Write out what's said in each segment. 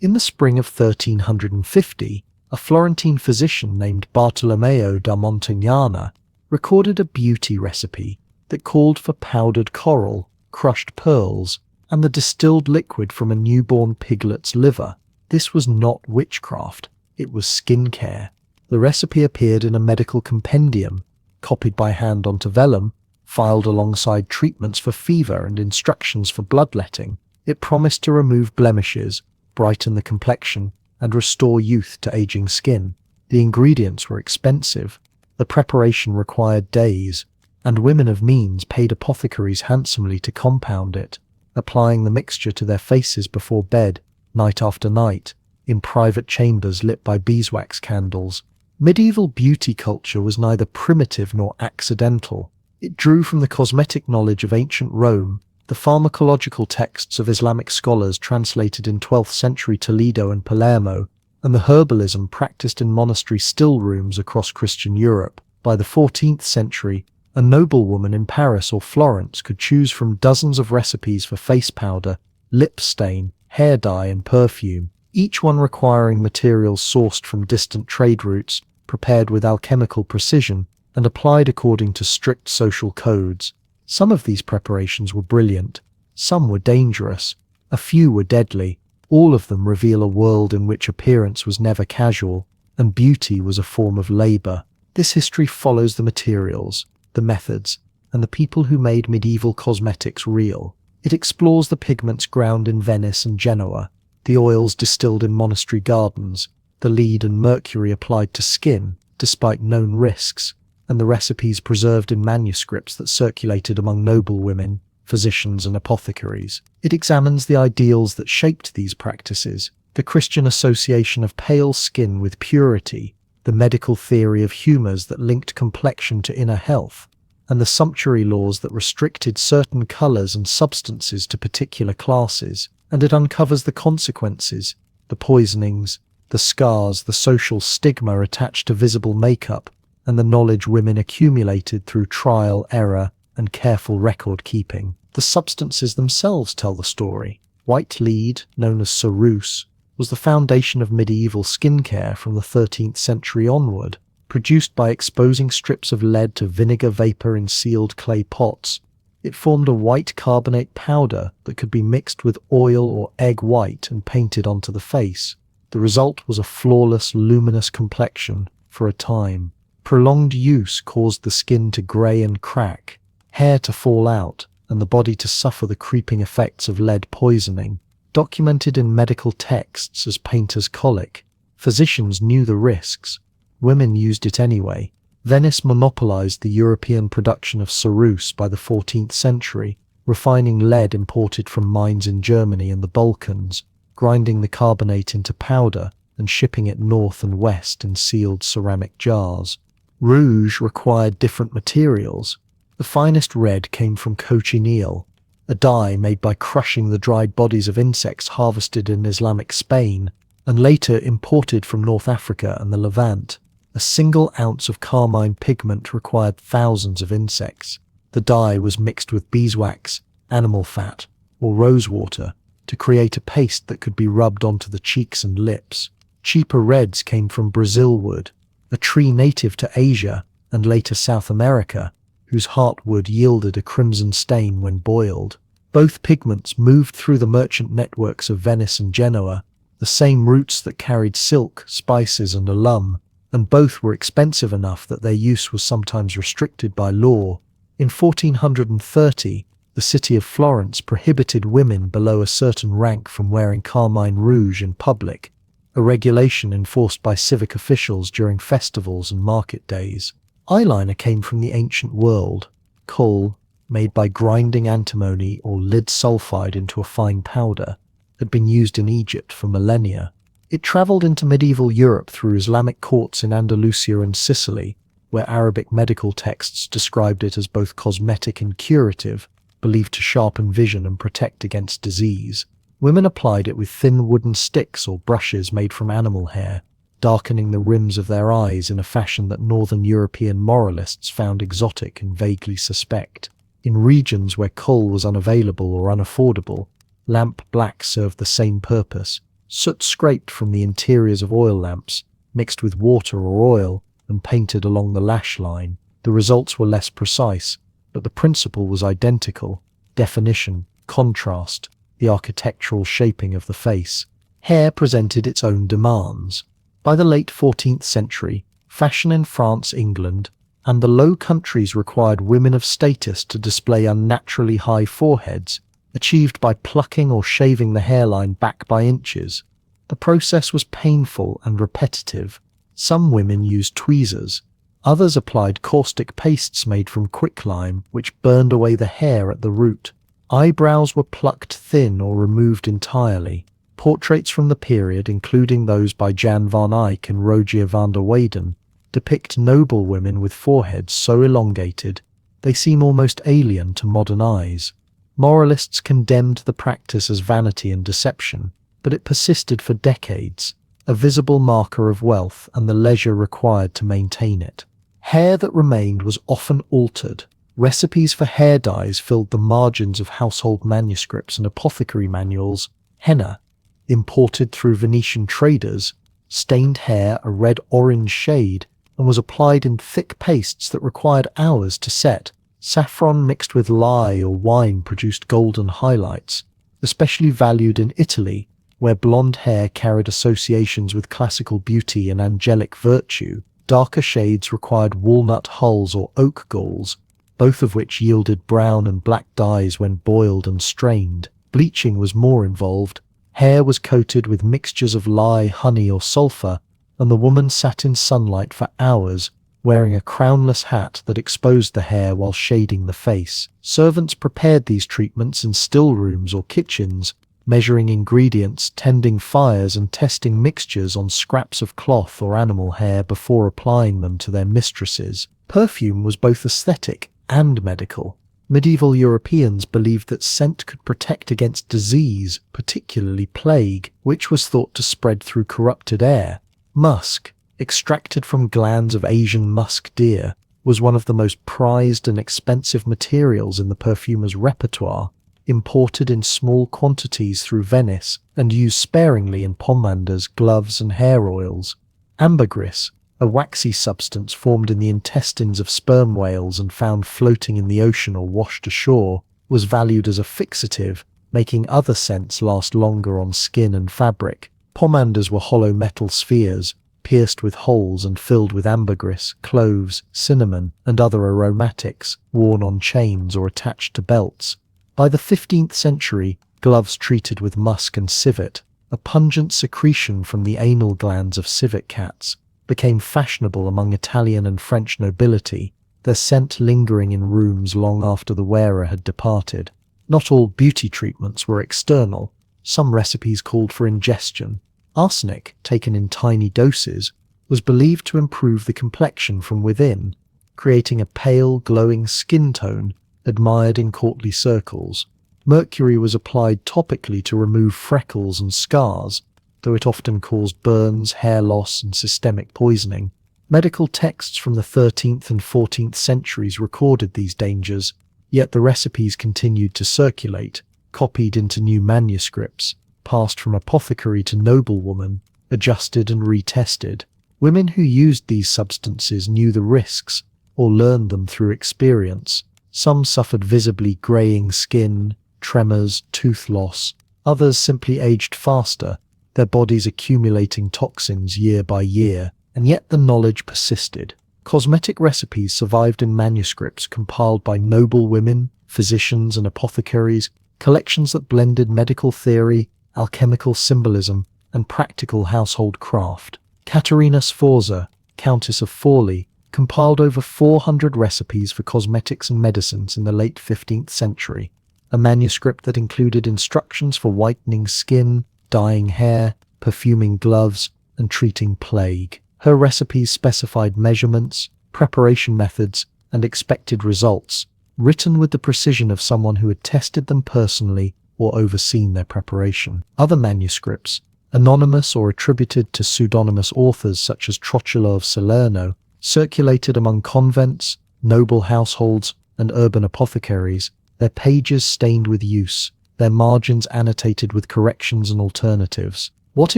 In the spring of 1350, a Florentine physician named Bartolomeo da Montagnana recorded a beauty recipe that called for powdered coral, crushed pearls, and the distilled liquid from a newborn piglet's liver. This was not witchcraft, it was skincare. The recipe appeared in a medical compendium, copied by hand onto vellum, filed alongside treatments for fever and instructions for bloodletting. It promised to remove blemishes, brighten the complexion, and restore youth to aging skin. The ingredients were expensive. The preparation required days, and women of means paid apothecaries handsomely to compound it, applying the mixture to their faces before bed, night after night, in private chambers lit by beeswax candles. Medieval beauty culture was neither primitive nor accidental. It drew from the cosmetic knowledge of ancient Rome, the pharmacological texts of Islamic scholars translated in 12th century Toledo and Palermo, and the herbalism practiced in monastery still rooms across Christian Europe. By the 14th century, a noblewoman in Paris or Florence could choose from dozens of recipes for face powder, lip stain, hair dye, and perfume, each one requiring materials sourced from distant trade routes, prepared with alchemical precision, and applied according to strict social codes. Some of these preparations were brilliant, some were dangerous, a few were deadly. All of them reveal a world in which appearance was never casual, and beauty was a form of labor. This history follows the materials, the methods, and the people who made medieval cosmetics real. It explores the pigments ground in Venice and Genoa, the oils distilled in monastery gardens, the lead and mercury applied to skin, despite known risks, and the recipes preserved in manuscripts that circulated among noblewomen, physicians, and apothecaries. It examines the ideals that shaped these practices, the Christian association of pale skin with purity, the medical theory of humours that linked complexion to inner health, and the sumptuary laws that restricted certain colours and substances to particular classes. And it uncovers the consequences, the poisonings, the scars, the social stigma attached to visible makeup, and the knowledge women accumulated through trial, error, and careful record-keeping. The substances themselves tell the story. White lead, known as ceruse, was the foundation of medieval skincare from the 13th century onward, produced by exposing strips of lead to vinegar vapor in sealed clay pots. It formed a white carbonate powder that could be mixed with oil or egg white and painted onto the face. The result was a flawless, luminous complexion for a time. Prolonged use caused the skin to grey and crack, hair to fall out, and the body to suffer the creeping effects of lead poisoning. Documented in medical texts as painter's colic, physicians knew the risks. Women used it anyway. Venice monopolized the European production of ceruse by the 14th century, refining lead imported from mines in Germany and the Balkans, grinding the carbonate into powder, and shipping it north and west in sealed ceramic jars. Rouge required different materials. The finest red came from cochineal, a dye made by crushing the dried bodies of insects harvested in Islamic Spain, and later imported from North Africa and the Levant. A single ounce of carmine pigment required thousands of insects. The dye was mixed with beeswax, animal fat, or rosewater to create a paste that could be rubbed onto the cheeks and lips. Cheaper reds came from Brazil wood, a tree native to Asia and later South America, whose heartwood yielded a crimson stain when boiled. Both pigments moved through the merchant networks of Venice and Genoa, the same routes that carried silk, spices, and alum, and both were expensive enough that their use was sometimes restricted by law. In 1430, the city of Florence prohibited women below a certain rank from wearing carmine rouge in public, a regulation enforced by civic officials during festivals and market days. Eyeliner came from the ancient world. Kohl, made by grinding antimony or lead sulfide into a fine powder, had been used in Egypt for millennia. It traveled into medieval Europe through Islamic courts in Andalusia and Sicily, where Arabic medical texts described it as both cosmetic and curative, believed to sharpen vision and protect against disease. Women applied it with thin wooden sticks or brushes made from animal hair, darkening the rims of their eyes in a fashion that Northern European moralists found exotic and vaguely suspect. In regions where kohl was unavailable or unaffordable, lamp black served the same purpose, Soot scraped from the interiors of oil lamps, mixed with water or oil, and painted along the lash line. The results were less precise, but the principle was identical: definition, contrast, the architectural shaping of the face. Hair presented its own demands. By the late 14th century, fashion in France, England, and the Low Countries required women of status to display unnaturally high foreheads, achieved by plucking or shaving the hairline back by inches. The process was painful and repetitive. Some women used tweezers. Others applied caustic pastes made from quicklime, which burned away the hair at the root. Eyebrows were plucked thin or removed entirely. Portraits from the period, including those by Jan van Eyck and Rogier van der Weyden, depict noble women with foreheads so elongated they seem almost alien to modern eyes. Moralists condemned the practice as vanity and deception, but it persisted for decades, a visible marker of wealth and the leisure required to maintain it. Hair that remained was often altered. Recipes for hair dyes filled the margins of household manuscripts and apothecary manuals. Henna, imported through Venetian traders, stained hair a red-orange shade and was applied in thick pastes that required hours to set. Saffron mixed with lye or wine produced golden highlights, especially valued in Italy, where blonde hair carried associations with classical beauty and angelic virtue. Darker shades required walnut hulls or oak galls, both of which yielded brown and black dyes when boiled and strained. Bleaching was more involved. Hair was coated with mixtures of lye, honey, or sulfur, and the woman sat in sunlight for hours, wearing a crownless hat that exposed the hair while shading the face. Servants prepared these treatments in still rooms or kitchens, measuring ingredients, tending fires, and testing mixtures on scraps of cloth or animal hair before applying them to their mistresses. Perfume was both aesthetic and medical. Medieval Europeans believed that scent could protect against disease, particularly plague, which was thought to spread through corrupted air. Musk, extracted from glands of Asian musk deer, was one of the most prized and expensive materials in the perfumer's repertoire, imported in small quantities through Venice and used sparingly in pomanders, gloves, and hair oils. Ambergris, a waxy substance formed in the intestines of sperm whales and found floating in the ocean or washed ashore, was valued as a fixative, making other scents last longer on skin and fabric. Pomanders were hollow metal spheres, pierced with holes and filled with ambergris, cloves, cinnamon, and other aromatics, worn on chains or attached to belts. By the 15th century, gloves treated with musk and civet, a pungent secretion from the anal glands of civet cats, became fashionable among Italian and French nobility, their scent lingering in rooms long after the wearer had departed. Not all beauty treatments were external. Some recipes called for ingestion. Arsenic, taken in tiny doses, was believed to improve the complexion from within, creating a pale, glowing skin tone admired in courtly circles. Mercury was applied topically to remove freckles and scars, though it often caused burns, hair loss, and systemic poisoning. Medical texts from the 13th and 14th centuries recorded these dangers, yet the recipes continued to circulate, copied into new manuscripts, passed from apothecary to noblewoman, adjusted and retested. Women who used these substances knew the risks, or learned them through experience. Some suffered visibly graying skin, tremors, tooth loss. Others simply aged faster, their bodies accumulating toxins year by year, and yet the knowledge persisted. Cosmetic recipes survived in manuscripts compiled by noble women, physicians, and apothecaries, collections that blended medical theory, alchemical symbolism, and practical household craft. Caterina Sforza, Countess of Forli, compiled over 400 recipes for cosmetics and medicines in the late 15th century, a manuscript that included instructions for whitening skin, dyeing hair, perfuming gloves, and treating plague. Her recipes specified measurements, preparation methods, and expected results, written with the precision of someone who had tested them personally or overseen their preparation. Other manuscripts, anonymous or attributed to pseudonymous authors such as Troccholo of Salerno, circulated among convents, noble households, and urban apothecaries, their pages stained with use, their margins annotated with corrections and alternatives. What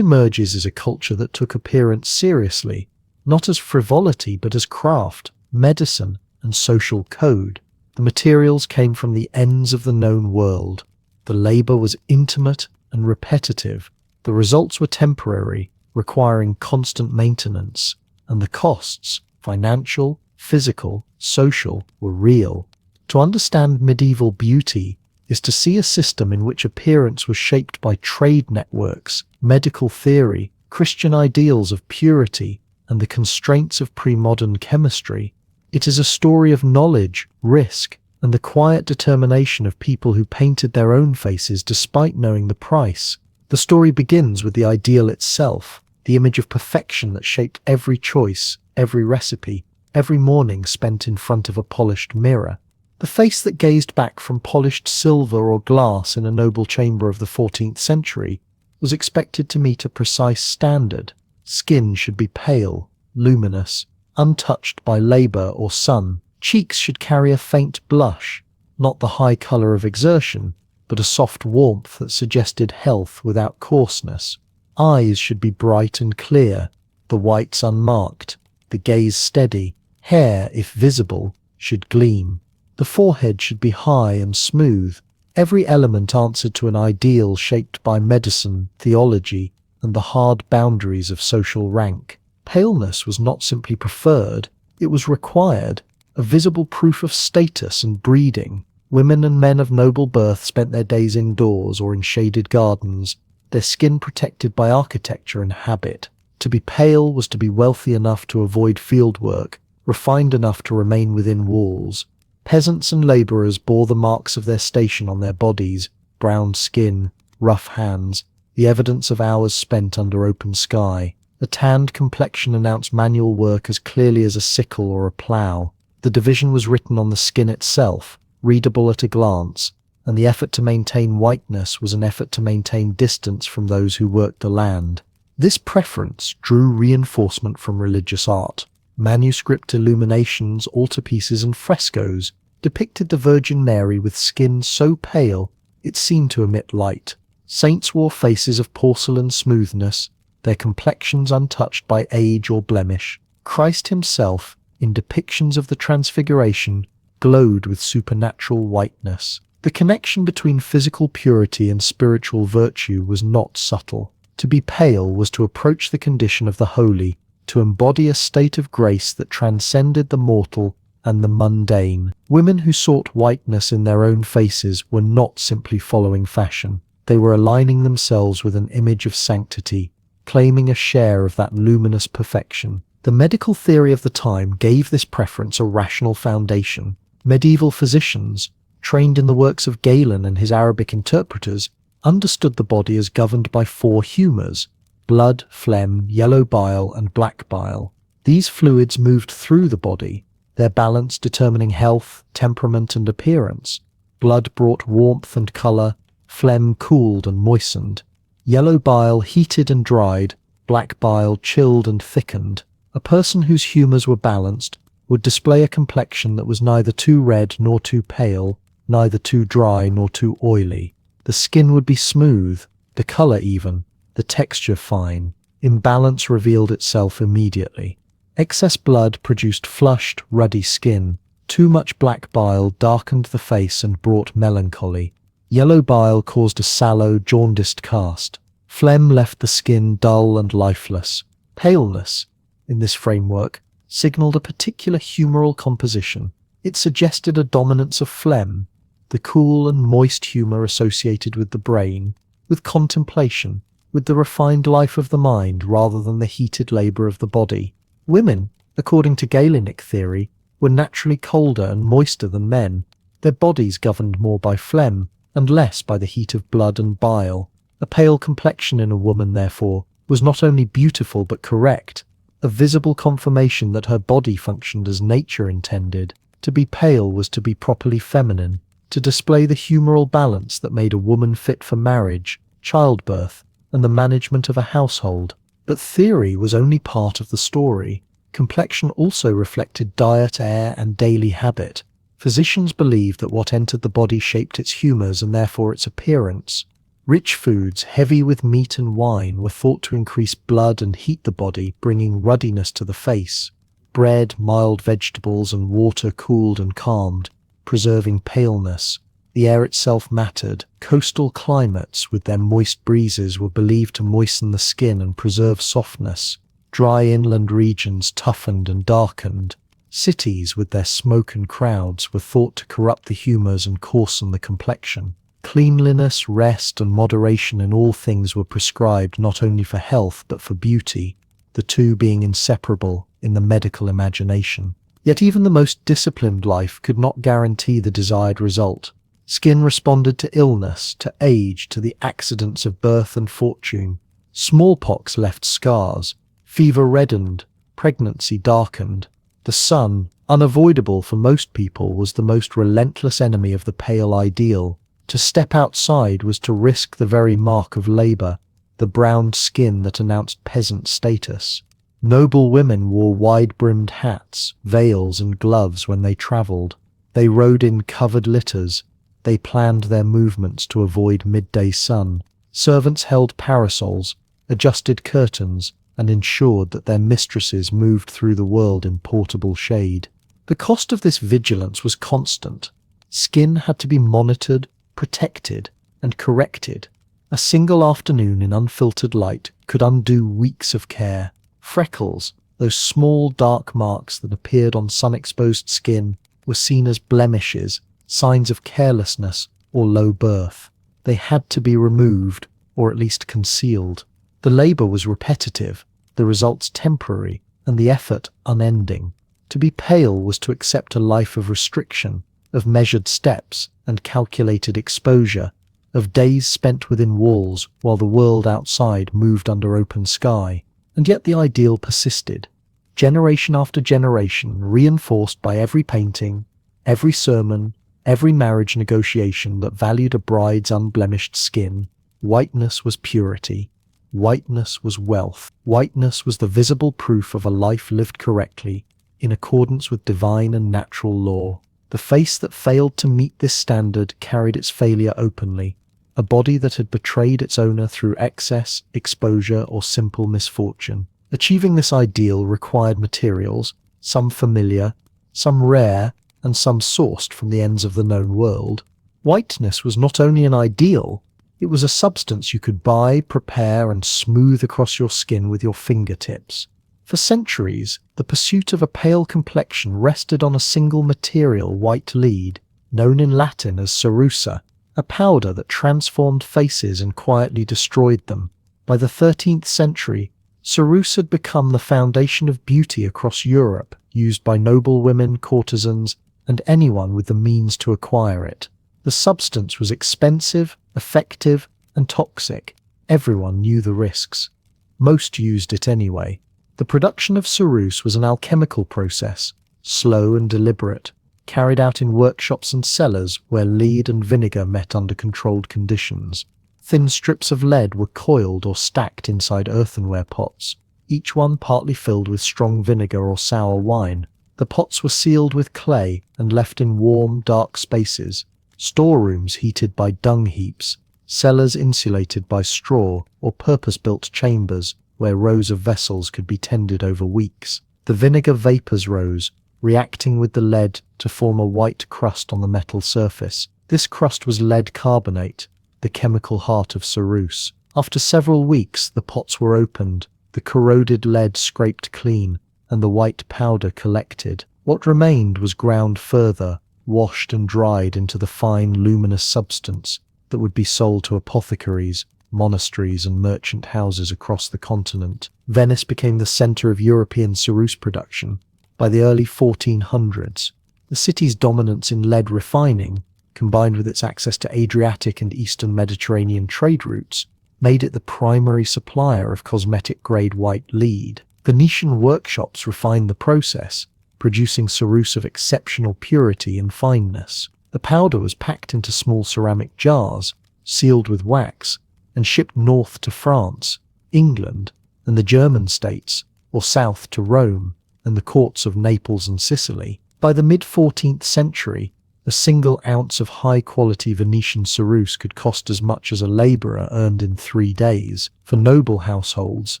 emerges is a culture that took appearance seriously, not as frivolity but as craft, medicine, and social code. The materials came from the ends of the known world. The labor was intimate and repetitive. The results were temporary, requiring constant maintenance, and the costs, financial, physical, social, were real. To understand medieval beauty is to see a system in which appearance was shaped by trade networks, medical theory, Christian ideals of purity, and the constraints of pre-modern chemistry. It is a story of knowledge, risk, and the quiet determination of people who painted their own faces despite knowing the price. The story begins with the ideal itself, the image of perfection that shaped every choice, every recipe, every morning spent in front of a polished mirror. The face that gazed back from polished silver or glass in a noble chamber of the 14th century was expected to meet a precise standard. Skin should be pale, luminous, untouched by labor or sun. Cheeks should carry a faint blush, not the high color of exertion, but a soft warmth that suggested health without coarseness. Eyes should be bright and clear, the whites unmarked, the gaze steady. Hair, if visible, should gleam. The forehead should be high and smooth. Every element answered to an ideal shaped by medicine, theology, and the hard boundaries of social rank. Paleness was not simply preferred, it was required, a visible proof of status and breeding. Women and men of noble birth spent their days indoors or in shaded gardens, their skin protected by architecture and habit. To be pale was to be wealthy enough to avoid field work, refined enough to remain within walls. Peasants and labourers bore the marks of their station on their bodies, brown skin, rough hands, the evidence of hours spent under open sky. A tanned complexion announced manual work as clearly as a sickle or a plough. The division was written on the skin itself, readable at a glance, and the effort to maintain whiteness was an effort to maintain distance from those who worked the land. This preference drew reinforcement from religious art. Manuscript illuminations, altarpieces, and frescoes depicted the Virgin Mary with skin so pale it seemed to emit light. Saints wore faces of porcelain smoothness, their complexions untouched by age or blemish. Christ himself, in depictions of the Transfiguration, glowed with supernatural whiteness. The connection between physical purity and spiritual virtue was not subtle. To be pale was to approach the condition of the holy, to embody a state of grace that transcended the mortal and the mundane. Women who sought whiteness in their own faces were not simply following fashion. They were aligning themselves with an image of sanctity, claiming a share of that luminous perfection. The medical theory of the time gave this preference a rational foundation. Medieval physicians, trained in the works of Galen and his Arabic interpreters, understood the body as governed by 4 humours: blood, phlegm, yellow bile, and black bile. These fluids moved through the body, their balance determining health, temperament, and appearance. Blood brought warmth and colour, phlegm cooled and moistened. Yellow bile heated and dried, black bile chilled and thickened. A person whose humours were balanced would display a complexion that was neither too red nor too pale, neither too dry nor too oily. The skin would be smooth, the colour even, the texture fine. Imbalance revealed itself immediately. Excess blood produced flushed, ruddy skin. Too much black bile darkened the face and brought melancholy. Yellow bile caused a sallow, jaundiced cast. Phlegm left the skin dull and lifeless. Paleness, in this framework, signalled a particular humoral composition. It suggested a dominance of phlegm, the cool and moist humour associated with the brain, with contemplation, with the refined life of the mind rather than the heated labour of the body. Women, according to Galenic theory, were naturally colder and moister than men, their bodies governed more by phlegm and less by the heat of blood and bile. A pale complexion in a woman, therefore, was not only beautiful but correct, a visible confirmation that her body functioned as nature intended. To be pale was to be properly feminine, to display the humoral balance that made a woman fit for marriage, childbirth, and the management of a household. But theory was only part of the story. Complexion also reflected diet, air, and daily habit. Physicians believed that what entered the body shaped its humours and therefore its appearance. Rich foods, heavy with meat and wine, were thought to increase blood and heat the body, bringing ruddiness to the face. Bread, mild vegetables, and water cooled and calmed, preserving paleness. The air itself mattered. Coastal climates, with their moist breezes, were believed to moisten the skin and preserve softness. Dry inland regions toughened and darkened. Cities, with their smoke and crowds, were thought to corrupt the humors and coarsen the complexion. Cleanliness, rest, and moderation in all things were prescribed not only for health but for beauty, the two being inseparable in the medical imagination. Yet even the most disciplined life could not guarantee the desired result. Skin responded to illness, to age, to the accidents of birth and fortune. Smallpox left scars, fever reddened, pregnancy darkened. The sun, unavoidable for most people, was the most relentless enemy of the pale ideal. To step outside was to risk the very mark of labor, the browned skin that announced peasant status. Noble women wore wide-brimmed hats, veils, and gloves when they traveled. They rode in covered litters. They planned their movements to avoid midday sun. Servants held parasols, adjusted curtains, and ensured that their mistresses moved through the world in portable shade. The cost of this vigilance was constant. Skin had to be monitored, protected, and corrected. A single afternoon in unfiltered light could undo weeks of care. Freckles, those small dark marks that appeared on sun-exposed skin, were seen as blemishes, signs of carelessness or low birth. They had to be removed, or at least concealed. The labor was repetitive, the results temporary, and the effort unending. To be pale was to accept a life of restriction, of measured steps and calculated exposure, of days spent within walls while the world outside moved under open sky. And yet the ideal persisted, generation after generation, reinforced by every painting, every sermon, every marriage negotiation that valued a bride's unblemished skin. Whiteness was purity. Whiteness was wealth. Whiteness was the visible proof of a life lived correctly, in accordance with divine and natural law. The face that failed to meet this standard carried its failure openly. A body that had betrayed its owner through excess, exposure, or simple misfortune. Achieving this ideal required materials, some familiar, some rare, and some sourced from the ends of the known world. Whiteness was not only an ideal, it was a substance you could buy, prepare, and smooth across your skin with your fingertips. For centuries, the pursuit of a pale complexion rested on a single material, white lead, known in Latin as cerussa, a powder that transformed faces and quietly destroyed them. By the 13th century, cerussa had become the foundation of beauty across Europe, used by noble women, courtesans, and anyone with the means to acquire it. The substance was expensive, effective, and toxic. Everyone knew the risks. Most used it anyway. The production of cerussa was an alchemical process, slow and deliberate, carried out in workshops and cellars where lead and vinegar met under controlled conditions. Thin strips of lead were coiled or stacked inside earthenware pots, each one partly filled with strong vinegar or sour wine. The pots were sealed with clay and left in warm, dark spaces, storerooms heated by dung heaps, cellars insulated by straw, or purpose-built chambers where rows of vessels could be tended over weeks. The vinegar vapors rose, reacting with the lead to form a white crust on the metal surface. This crust was lead carbonate, the chemical heart of cerussa. After several weeks, the pots were opened, the corroded lead scraped clean, and the white powder collected. What remained was ground further, washed and dried into the fine, luminous substance that would be sold to apothecaries, monasteries, and merchant houses across the continent. Venice became the center of European cerussa production. By the early 1400s, the city's dominance in lead refining, combined with its access to Adriatic and Eastern Mediterranean trade routes, made it the primary supplier of cosmetic-grade white lead. Venetian workshops refined the process, producing cerussa of exceptional purity and fineness. The powder was packed into small ceramic jars, sealed with wax, and shipped north to France, England, and the German states, or south to Rome and the courts of Naples and Sicily. By the mid-14th century, A single ounce of high-quality Venetian ceruse could cost as much as a labourer earned in 3 days. For noble households,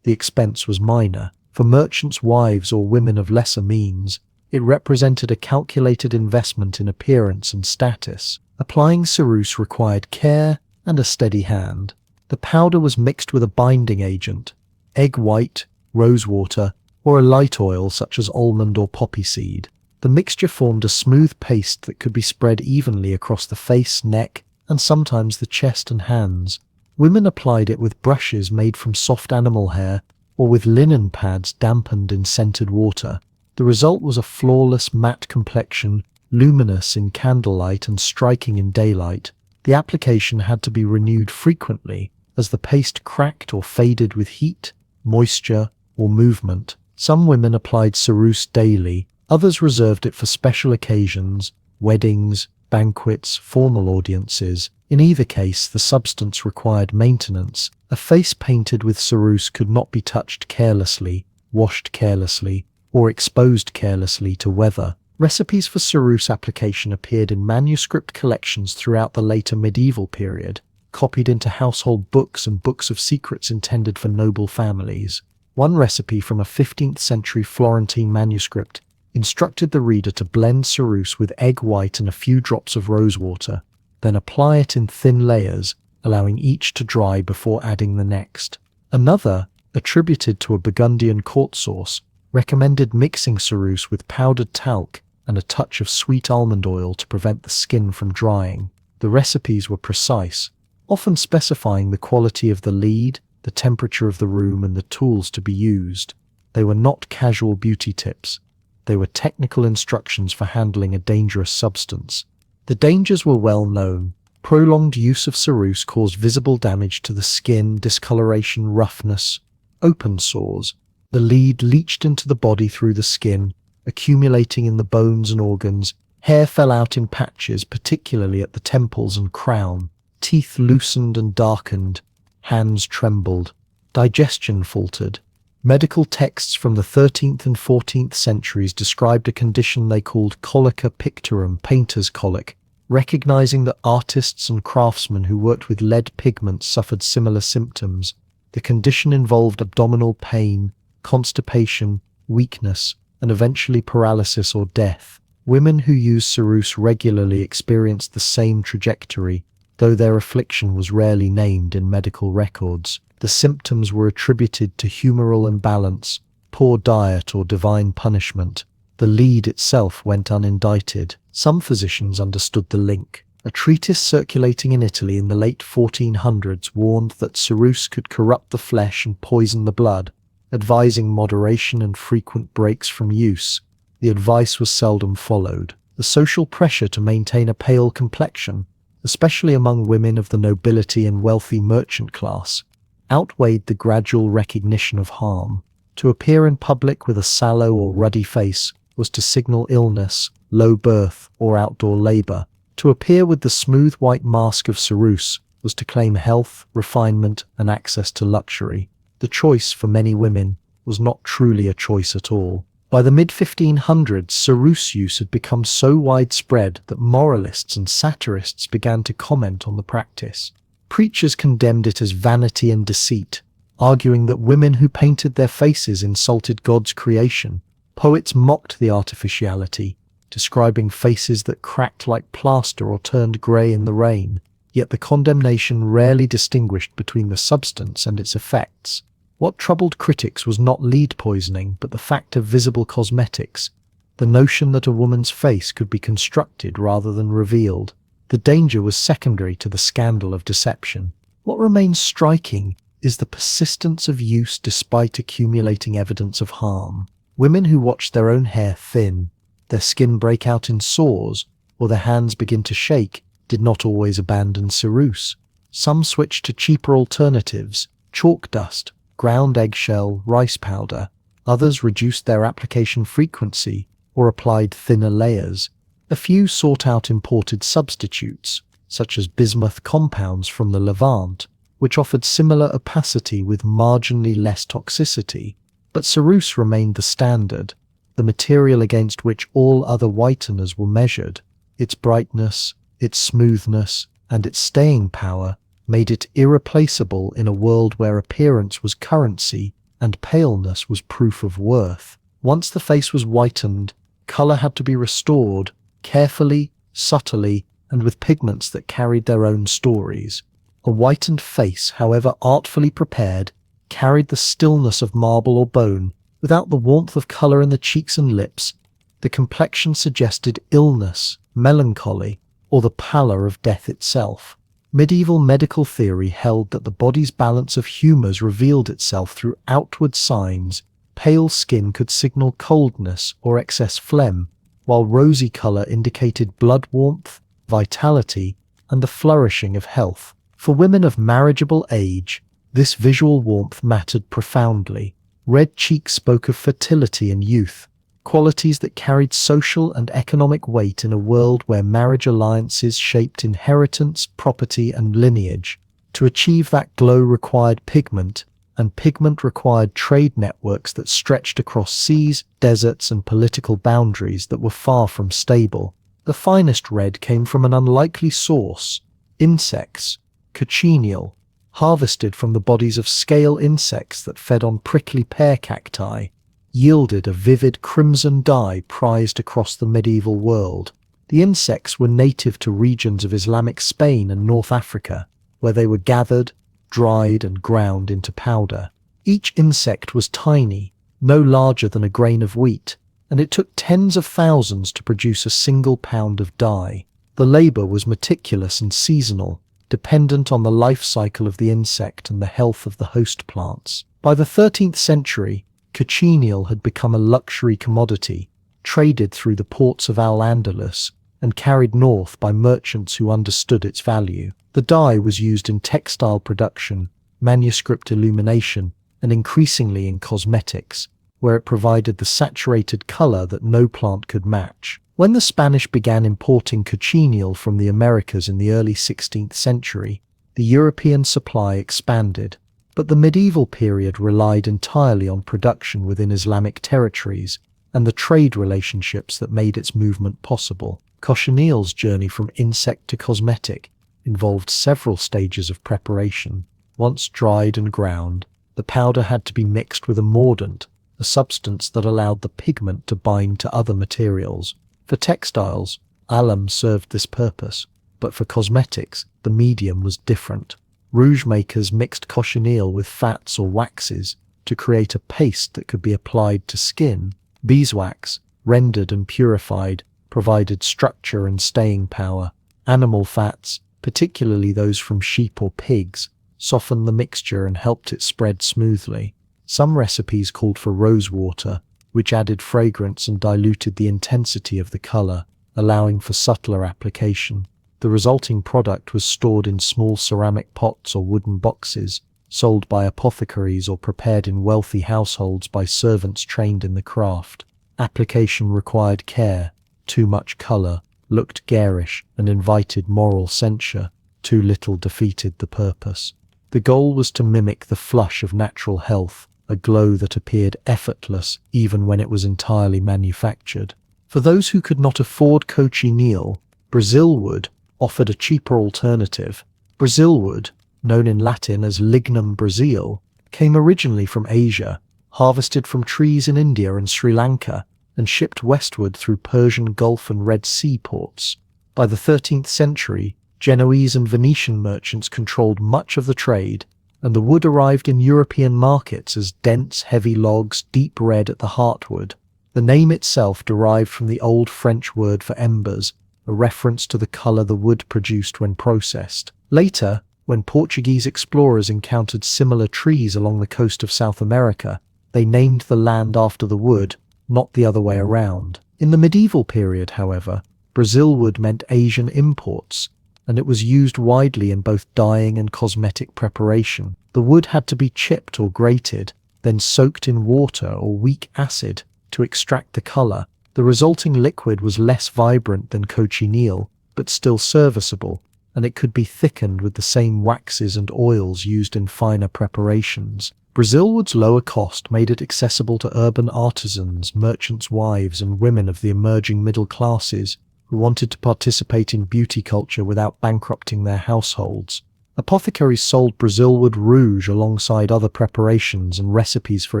the expense was minor. For merchants' wives or women of lesser means, it represented a calculated investment in appearance and status. Applying ceruse required care and a steady hand. The powder was mixed with a binding agent, egg white, rosewater, or a light oil such as almond or poppy seed. The mixture formed a smooth paste that could be spread evenly across the face, neck, and sometimes the chest and hands. Women applied it with brushes made from soft animal hair or with linen pads dampened in scented water. The result was a flawless matte complexion, luminous in candlelight and striking in daylight. The application had to be renewed frequently as the paste cracked or faded with heat, moisture, or movement. Some women applied ceruse daily, others reserved it for special occasions, weddings, banquets, formal audiences. In either case, the substance required maintenance. A face painted with ceruse could not be touched carelessly, washed carelessly, or exposed carelessly to weather. Recipes for ceruse application appeared in manuscript collections throughout the later medieval period, copied into household books and books of secrets intended for noble families. One recipe from a 15th century Florentine manuscript instructed the reader to blend ceruse with egg white and a few drops of rosewater, then apply it in thin layers, allowing each to dry before adding the next. Another, attributed to a Burgundian court sauce, recommended mixing ceruse with powdered talc and a touch of sweet almond oil to prevent the skin from drying. The recipes were precise, often specifying the quality of the lead, the temperature of the room, and the tools to be used. They were not casual beauty tips. They were technical instructions for handling a dangerous substance. The dangers were well known. Prolonged use of ceruse caused visible damage to the skin, discoloration, roughness, open sores. The lead leached into the body through the skin, accumulating in the bones and organs. Hair fell out in patches, particularly at the temples and crown. Teeth loosened and darkened. Hands trembled. Digestion faltered. Medical texts from the 13th and 14th centuries described a condition they called colica pictorum, painter's colic, recognizing that artists and craftsmen who worked with lead pigments suffered similar symptoms. The condition involved abdominal pain, constipation, weakness, and eventually paralysis or death. Women who used ceruse regularly experienced the same trajectory, though their affliction was rarely named in medical records. The symptoms were attributed to humoral imbalance, poor diet, or divine punishment. The lead itself went unindicted. Some physicians understood the link. A treatise circulating in Italy in the late 1400s warned that ceruse could corrupt the flesh and poison the blood, advising moderation and frequent breaks from use. The advice was seldom followed. The social pressure to maintain a pale complexion, especially among women of the nobility and wealthy merchant class, outweighed the gradual recognition of harm. To appear in public with a sallow or ruddy face was to signal illness, low birth, or outdoor labor. To appear with the smooth white mask of ceruse was to claim health, refinement, and access to luxury. The choice for many women was not truly a choice at all. By the mid-1500s, ceruse use had become so widespread that moralists and satirists began to comment on the practice. Preachers condemned it as vanity and deceit, arguing that women who painted their faces insulted God's creation. Poets mocked the artificiality, describing faces that cracked like plaster or turned grey in the rain. Yet the condemnation rarely distinguished between the substance and its effects. What troubled critics was not lead poisoning, but the fact of visible cosmetics, the notion that a woman's face could be constructed rather than revealed. The danger was secondary to the scandal of deception. What remains striking is the persistence of use despite accumulating evidence of harm. Women who watched their own hair thin, their skin break out in sores, or their hands begin to shake, did not always abandon ceruse. Some switched to cheaper alternatives, chalk dust, ground eggshell, rice powder. Others reduced their application frequency or applied thinner layers. A few sought out imported substitutes, such as bismuth compounds from the Levant, which offered similar opacity with marginally less toxicity. But ceruse remained the standard, the material against which all other whiteners were measured. Its brightness, its smoothness, and its staying power made it irreplaceable in a world where appearance was currency and paleness was proof of worth. Once the face was whitened, color had to be restored, carefully, subtly, and with pigments that carried their own stories. A whitened face, however artfully prepared, carried the stillness of marble or bone, without the warmth of color in the cheeks and lips. The complexion suggested illness, melancholy, or the pallor of death itself. Medieval medical theory held that the body's balance of humors revealed itself through outward signs. Pale skin could signal coldness or excess phlegm, while rosy color indicated blood warmth, vitality, and the flourishing of health. For women of marriageable age, this visual warmth mattered profoundly. Red cheeks spoke of fertility and youth, qualities that carried social and economic weight in a world where marriage alliances shaped inheritance, property, and lineage. To achieve that glow required pigment, and pigment required trade networks that stretched across seas, deserts, and political boundaries that were far from stable. The finest red came from an unlikely source: insects, cochineal, harvested from the bodies of scale insects that fed on prickly pear cacti, yielded a vivid crimson dye prized across the medieval world. The insects were native to regions of Islamic Spain and North Africa, where they were gathered, dried, and ground into powder. Each insect was tiny, no larger than a grain of wheat, and it took tens of thousands to produce a single pound of dye. The labor was meticulous and seasonal, dependent on the life cycle of the insect and the health of the host plants. By the 13th century, cochineal had become a luxury commodity, traded through the ports of Al-Andalus and carried north by merchants who understood its value. The dye was used in textile production, manuscript illumination, and increasingly in cosmetics, where it provided the saturated color that no plant could match. When the Spanish began importing cochineal from the Americas in the early 16th century, the European supply expanded. But the medieval period relied entirely on production within Islamic territories and the trade relationships that made its movement possible. Cochineal's journey from insect to cosmetic involved several stages of preparation. Once dried and ground, the powder had to be mixed with a mordant, a substance that allowed the pigment to bind to other materials. For textiles, alum served this purpose, but for cosmetics, the medium was different. Rouge makers mixed cochineal with fats or waxes to create a paste that could be applied to skin. Beeswax, rendered and purified, provided structure and staying power. Animal fats, particularly those from sheep or pigs, softened the mixture and helped it spread smoothly. Some recipes called for rose water, which added fragrance and diluted the intensity of the color, allowing for subtler application. The resulting product was stored in small ceramic pots or wooden boxes, sold by apothecaries or prepared in wealthy households by servants trained in the craft. Application required care. Too much color looked garish and invited moral censure. Too little defeated the purpose. The goal was to mimic the flush of natural health, a glow that appeared effortless even when it was entirely manufactured. For those who could not afford cochineal, Brazil wood offered a cheaper alternative. Brazil wood, known in Latin as Lignum Brazil, came originally from Asia, harvested from trees in India and Sri Lanka, and shipped westward through Persian Gulf and Red Sea ports. By the 13th century, Genoese and Venetian merchants controlled much of the trade, and the wood arrived in European markets as dense, heavy logs, deep red at the heartwood. The name itself derived from the old French word for embers, a reference to the color the wood produced when processed. Later, when Portuguese explorers encountered similar trees along the coast of South America, they named the land after the wood, not the other way around. In the medieval period, however, Brazil wood meant Asian imports, and it was used widely in both dyeing and cosmetic preparation. The wood had to be chipped or grated, then soaked in water or weak acid to extract the color. The resulting liquid was less vibrant than cochineal, but still serviceable, and it could be thickened with the same waxes and oils used in finer preparations. Brazil wood's lower cost made it accessible to urban artisans, merchants' wives, and women of the emerging middle classes, who wanted to participate in beauty culture without bankrupting their households. Apothecaries sold Brazilwood rouge alongside other preparations, and recipes for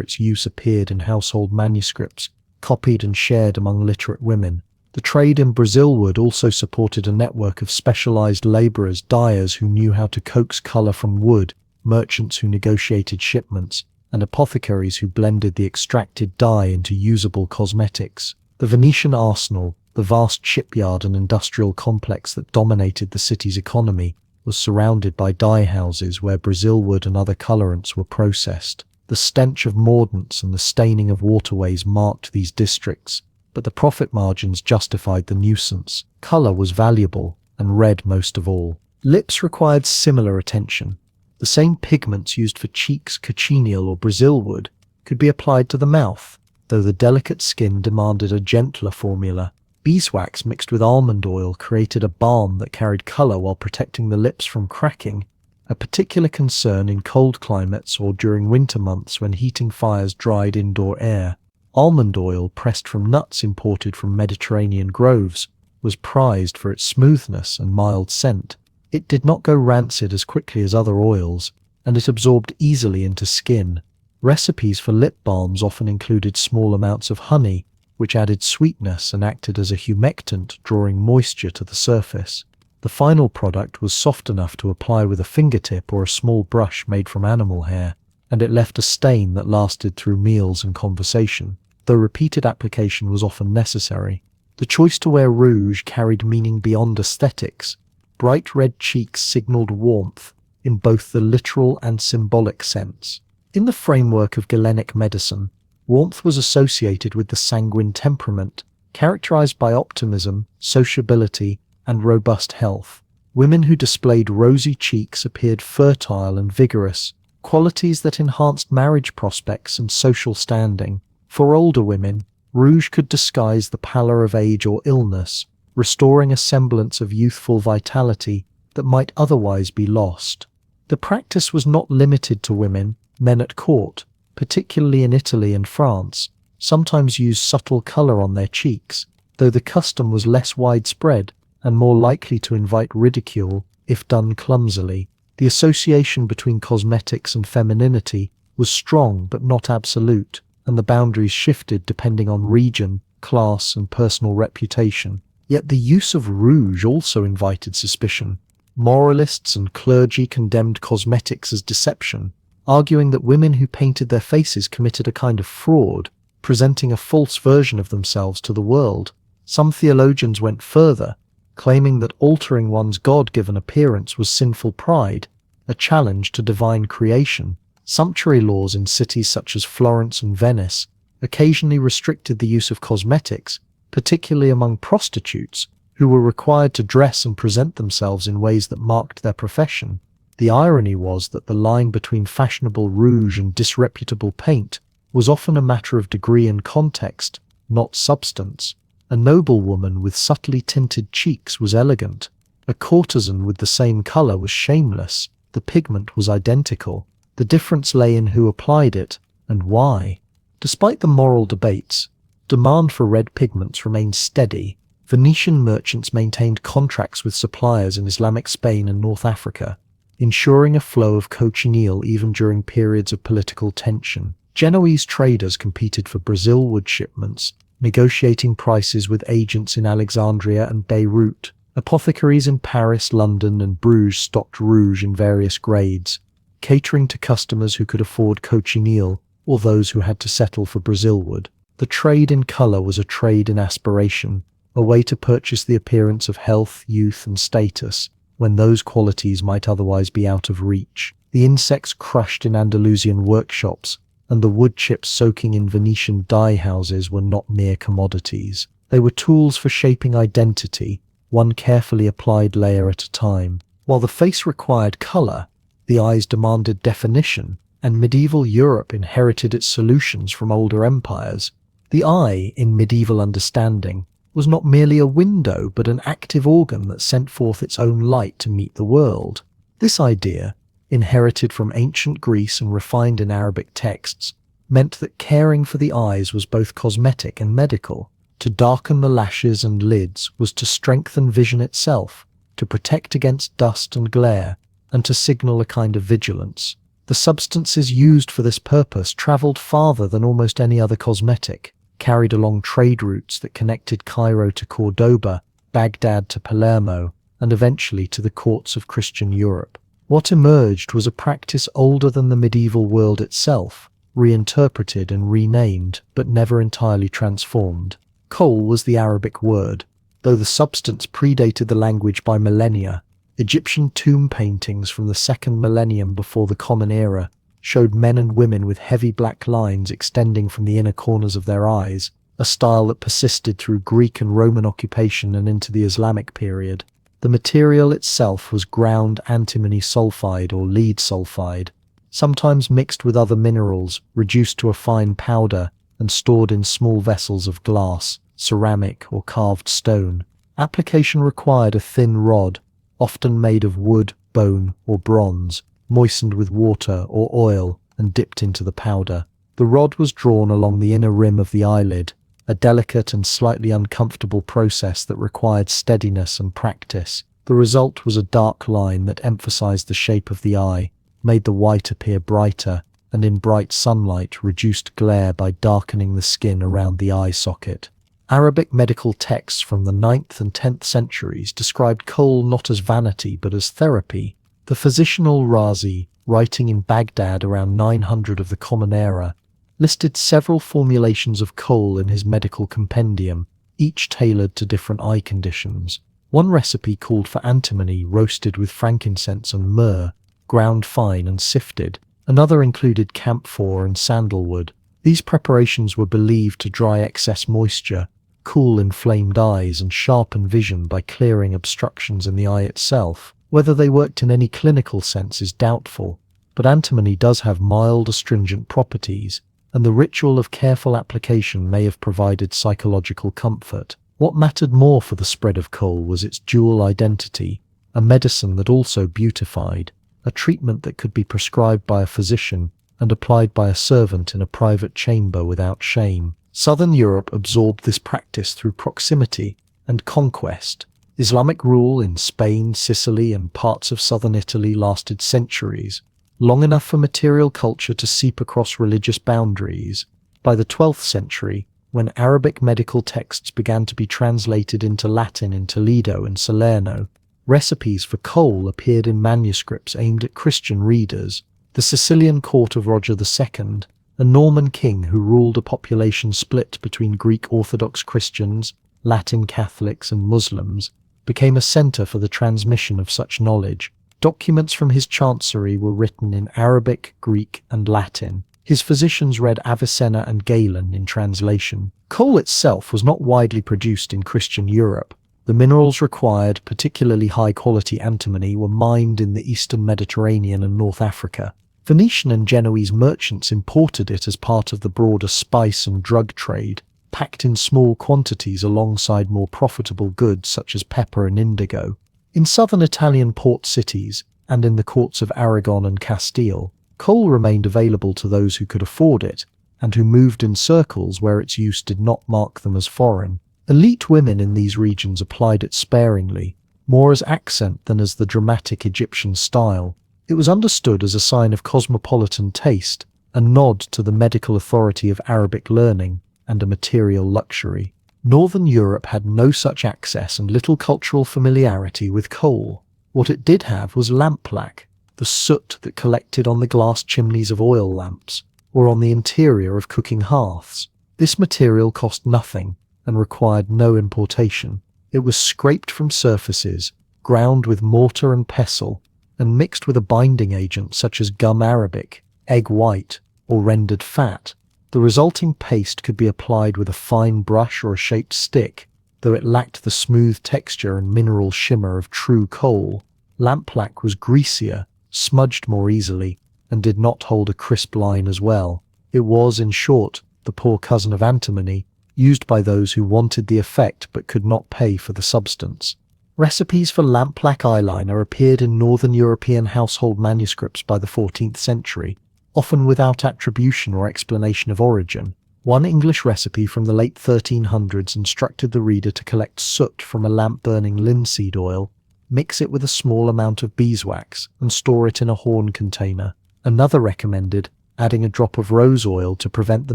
its use appeared in household manuscripts, copied and shared among literate women. The trade in Brazilwood also supported a network of specialized laborers, dyers who knew how to coax color from wood, merchants who negotiated shipments, and apothecaries who blended the extracted dye into usable cosmetics. The Venetian arsenal, the vast shipyard and industrial complex that dominated the city's economy, was surrounded by dye houses where Brazilwood and other colorants were processed. The stench of mordants and the staining of waterways marked these districts, but the profit margins justified the nuisance. Color was valuable, and red most of all. Lips required similar attention. The same pigments used for cheeks, cochineal or Brazilwood, could be applied to the mouth, though the delicate skin demanded a gentler formula. Beeswax mixed with almond oil created a balm that carried color while protecting the lips from cracking, a particular concern in cold climates or during winter months when heating fires dried indoor air. Almond oil, pressed from nuts imported from Mediterranean groves, was prized for its smoothness and mild scent. It did not go rancid as quickly as other oils, and it absorbed easily into skin. Recipes for lip balms often included small amounts of honey, which added sweetness and acted as a humectant, drawing moisture to the surface. The final product was soft enough to apply with a fingertip or a small brush made from animal hair, and it left a stain that lasted through meals and conversation, though repeated application was often necessary. The choice to wear rouge carried meaning beyond aesthetics. Bright red cheeks signaled warmth in both the literal and symbolic sense. In the framework of Galenic medicine, warmth was associated with the sanguine temperament, characterized by optimism, sociability, and robust health. Women who displayed rosy cheeks appeared fertile and vigorous, qualities that enhanced marriage prospects and social standing. For older women, rouge could disguise the pallor of age or illness, restoring a semblance of youthful vitality that might otherwise be lost. The practice was not limited to women. Men at court, particularly in Italy and France, sometimes used subtle color on their cheeks, though the custom was less widespread and more likely to invite ridicule if done clumsily. The association between cosmetics and femininity was strong but not absolute, and the boundaries shifted depending on region, class, and personal reputation. Yet the use of rouge also invited suspicion. Moralists and clergy condemned cosmetics as deception, arguing that women who painted their faces committed a kind of fraud, presenting a false version of themselves to the world. Some theologians went further, claiming that altering one's God-given appearance was sinful pride, a challenge to divine creation. Sumptuary laws in cities such as Florence and Venice occasionally restricted the use of cosmetics, particularly among prostitutes, who were required to dress and present themselves in ways that marked their profession. The irony was that the line between fashionable rouge and disreputable paint was often a matter of degree and context, not substance. A noblewoman with subtly tinted cheeks was elegant. A courtesan with the same color was shameless. The pigment was identical. The difference lay in who applied it and why. Despite the moral debates, demand for red pigments remained steady. Venetian merchants maintained contracts with suppliers in Islamic Spain and North Africa, ensuring a flow of cochineal even during periods of political tension. Genoese traders competed for Brazilwood shipments, negotiating prices with agents in Alexandria and Beirut. Apothecaries in Paris, London, and Bruges stocked rouge in various grades, catering to customers who could afford cochineal or those who had to settle for Brazilwood. The trade in color was a trade in aspiration, a way to purchase the appearance of health, youth, and status, when those qualities might otherwise be out of reach. The insects crushed in Andalusian workshops and the wood chips soaking in Venetian dye houses were not mere commodities. They were tools for shaping identity, one carefully applied layer at a time. While the face required color, the eyes demanded definition, and medieval Europe inherited its solutions from older empires. The eye, in medieval understanding, was not merely a window but an active organ that sent forth its own light to meet the world. This idea, inherited from ancient Greece and refined in Arabic texts, meant that caring for the eyes was both cosmetic and medical. To darken the lashes and lids was to strengthen vision itself, to protect against dust and glare, and to signal a kind of vigilance. The substances used for this purpose traveled farther than almost any other cosmetic, carried along trade routes that connected Cairo to Cordoba, Baghdad to Palermo, and eventually to the courts of Christian Europe. What emerged was a practice older than the medieval world itself, reinterpreted and renamed, but never entirely transformed. Kohl was the Arabic word. Though the substance predated the language by millennia, Egyptian tomb paintings from the second millennium before the Common Era showed men and women with heavy black lines extending from the inner corners of their eyes, a style that persisted through Greek and Roman occupation and into the Islamic period. The material itself was ground antimony sulfide or lead sulfide, sometimes mixed with other minerals, reduced to a fine powder, and stored in small vessels of glass, ceramic, or carved stone. Application required a thin rod, often made of wood, bone, or bronze, moistened with water or oil and dipped into the powder. The rod was drawn along the inner rim of the eyelid, a delicate and slightly uncomfortable process that required steadiness and practice. The result was a dark line that emphasized the shape of the eye, made the white appear brighter, and in bright sunlight reduced glare by darkening the skin around the eye socket. Arabic medical texts from the 9th and 10th centuries described kohl not as vanity but as therapy. The physician al-Razi, writing in Baghdad around 900 of the Common Era, listed several formulations of kohl in his medical compendium, each tailored to different eye conditions. One recipe called for antimony roasted with frankincense and myrrh, ground fine and sifted. Another included camphor and sandalwood. These preparations were believed to dry excess moisture, cool inflamed eyes, and sharpen vision by clearing obstructions in the eye itself. Whether they worked in any clinical sense is doubtful, but antimony does have mild astringent properties, and the ritual of careful application may have provided psychological comfort. What mattered more for the spread of kohl was its dual identity, a medicine that also beautified, a treatment that could be prescribed by a physician and applied by a servant in a private chamber without shame. Southern Europe absorbed this practice through proximity and conquest. Islamic rule in Spain, Sicily, and parts of southern Italy lasted centuries, long enough for material culture to seep across religious boundaries. By the 12th century, when Arabic medical texts began to be translated into Latin in Toledo and Salerno, recipes for kohl appeared in manuscripts aimed at Christian readers. The Sicilian court of Roger II, a Norman king who ruled a population split between Greek Orthodox Christians, Latin Catholics, and Muslims, became a center for the transmission of such knowledge. Documents from his chancery were written in Arabic, Greek, and Latin. His physicians read Avicenna and Galen in translation. Kohl itself was not widely produced in Christian Europe. The minerals required, particularly high-quality antimony, were mined in the eastern Mediterranean and North Africa. Venetian and Genoese merchants imported it as part of the broader spice and drug trade, packed in small quantities alongside more profitable goods such as pepper and indigo. In southern Italian port cities, and in the courts of Aragon and Castile, kohl remained available to those who could afford it, and who moved in circles where its use did not mark them as foreign. Elite women in these regions applied it sparingly, more as accent than as the dramatic Egyptian style. It was understood as a sign of cosmopolitan taste, a nod to the medical authority of Arabic learning, and a material luxury. Northern Europe had no such access and little cultural familiarity with kohl. What it did have was lamp-black, the soot that collected on the glass chimneys of oil lamps, or on the interior of cooking hearths. This material cost nothing, and required no importation. It was scraped from surfaces, ground with mortar and pestle, and mixed with a binding agent such as gum arabic, egg white, or rendered fat. The resulting paste could be applied with a fine brush or a shaped stick, though it lacked the smooth texture and mineral shimmer of true kohl. Lamp-black was greasier, smudged more easily, and did not hold a crisp line as well. It was, in short, the poor cousin of antimony, used by those who wanted the effect but could not pay for the substance. Recipes for lamp-black eyeliner appeared in northern European household manuscripts by the 14th century, often without attribution or explanation of origin. One English recipe from the late 1300s instructed the reader to collect soot from a lamp burning linseed oil, mix it with a small amount of beeswax, and store it in a horn container. Another recommended adding a drop of rose oil to prevent the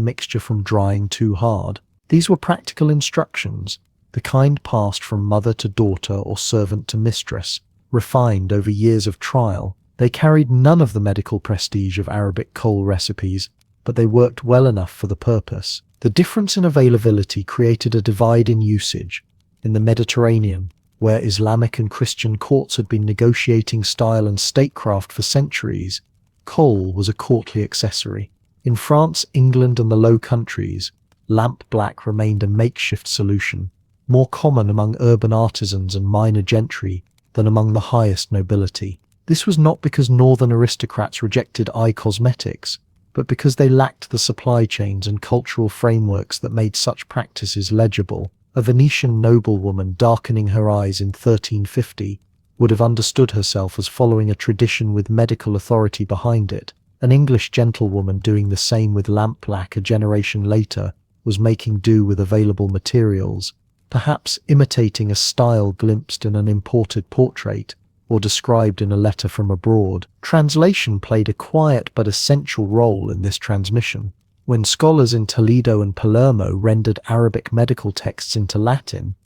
mixture from drying too hard. These were practical instructions, the kind passed from mother to daughter or servant to mistress, refined over years of trial. They carried none of the medical prestige of Arabic kohl recipes, but they worked well enough for the purpose. The difference in availability created a divide in usage. In the Mediterranean, where Islamic and Christian courts had been negotiating style and statecraft for centuries, kohl was a courtly accessory. In France, England, and the Low Countries, lamp black remained a makeshift solution, more common among urban artisans and minor gentry than among the highest nobility. This was not because northern aristocrats rejected eye cosmetics, but because they lacked the supply chains and cultural frameworks that made such practices legible. A Venetian noblewoman darkening her eyes in 1350 would have understood herself as following a tradition with medical authority behind it. An English gentlewoman doing the same with lampblack a generation later was making do with available materials, perhaps imitating a style glimpsed in an imported portrait or described in a letter from abroad. Translation played a quiet but essential role in this transmission. When scholars in Toledo and Palermo rendered Arabic medical texts into Latin,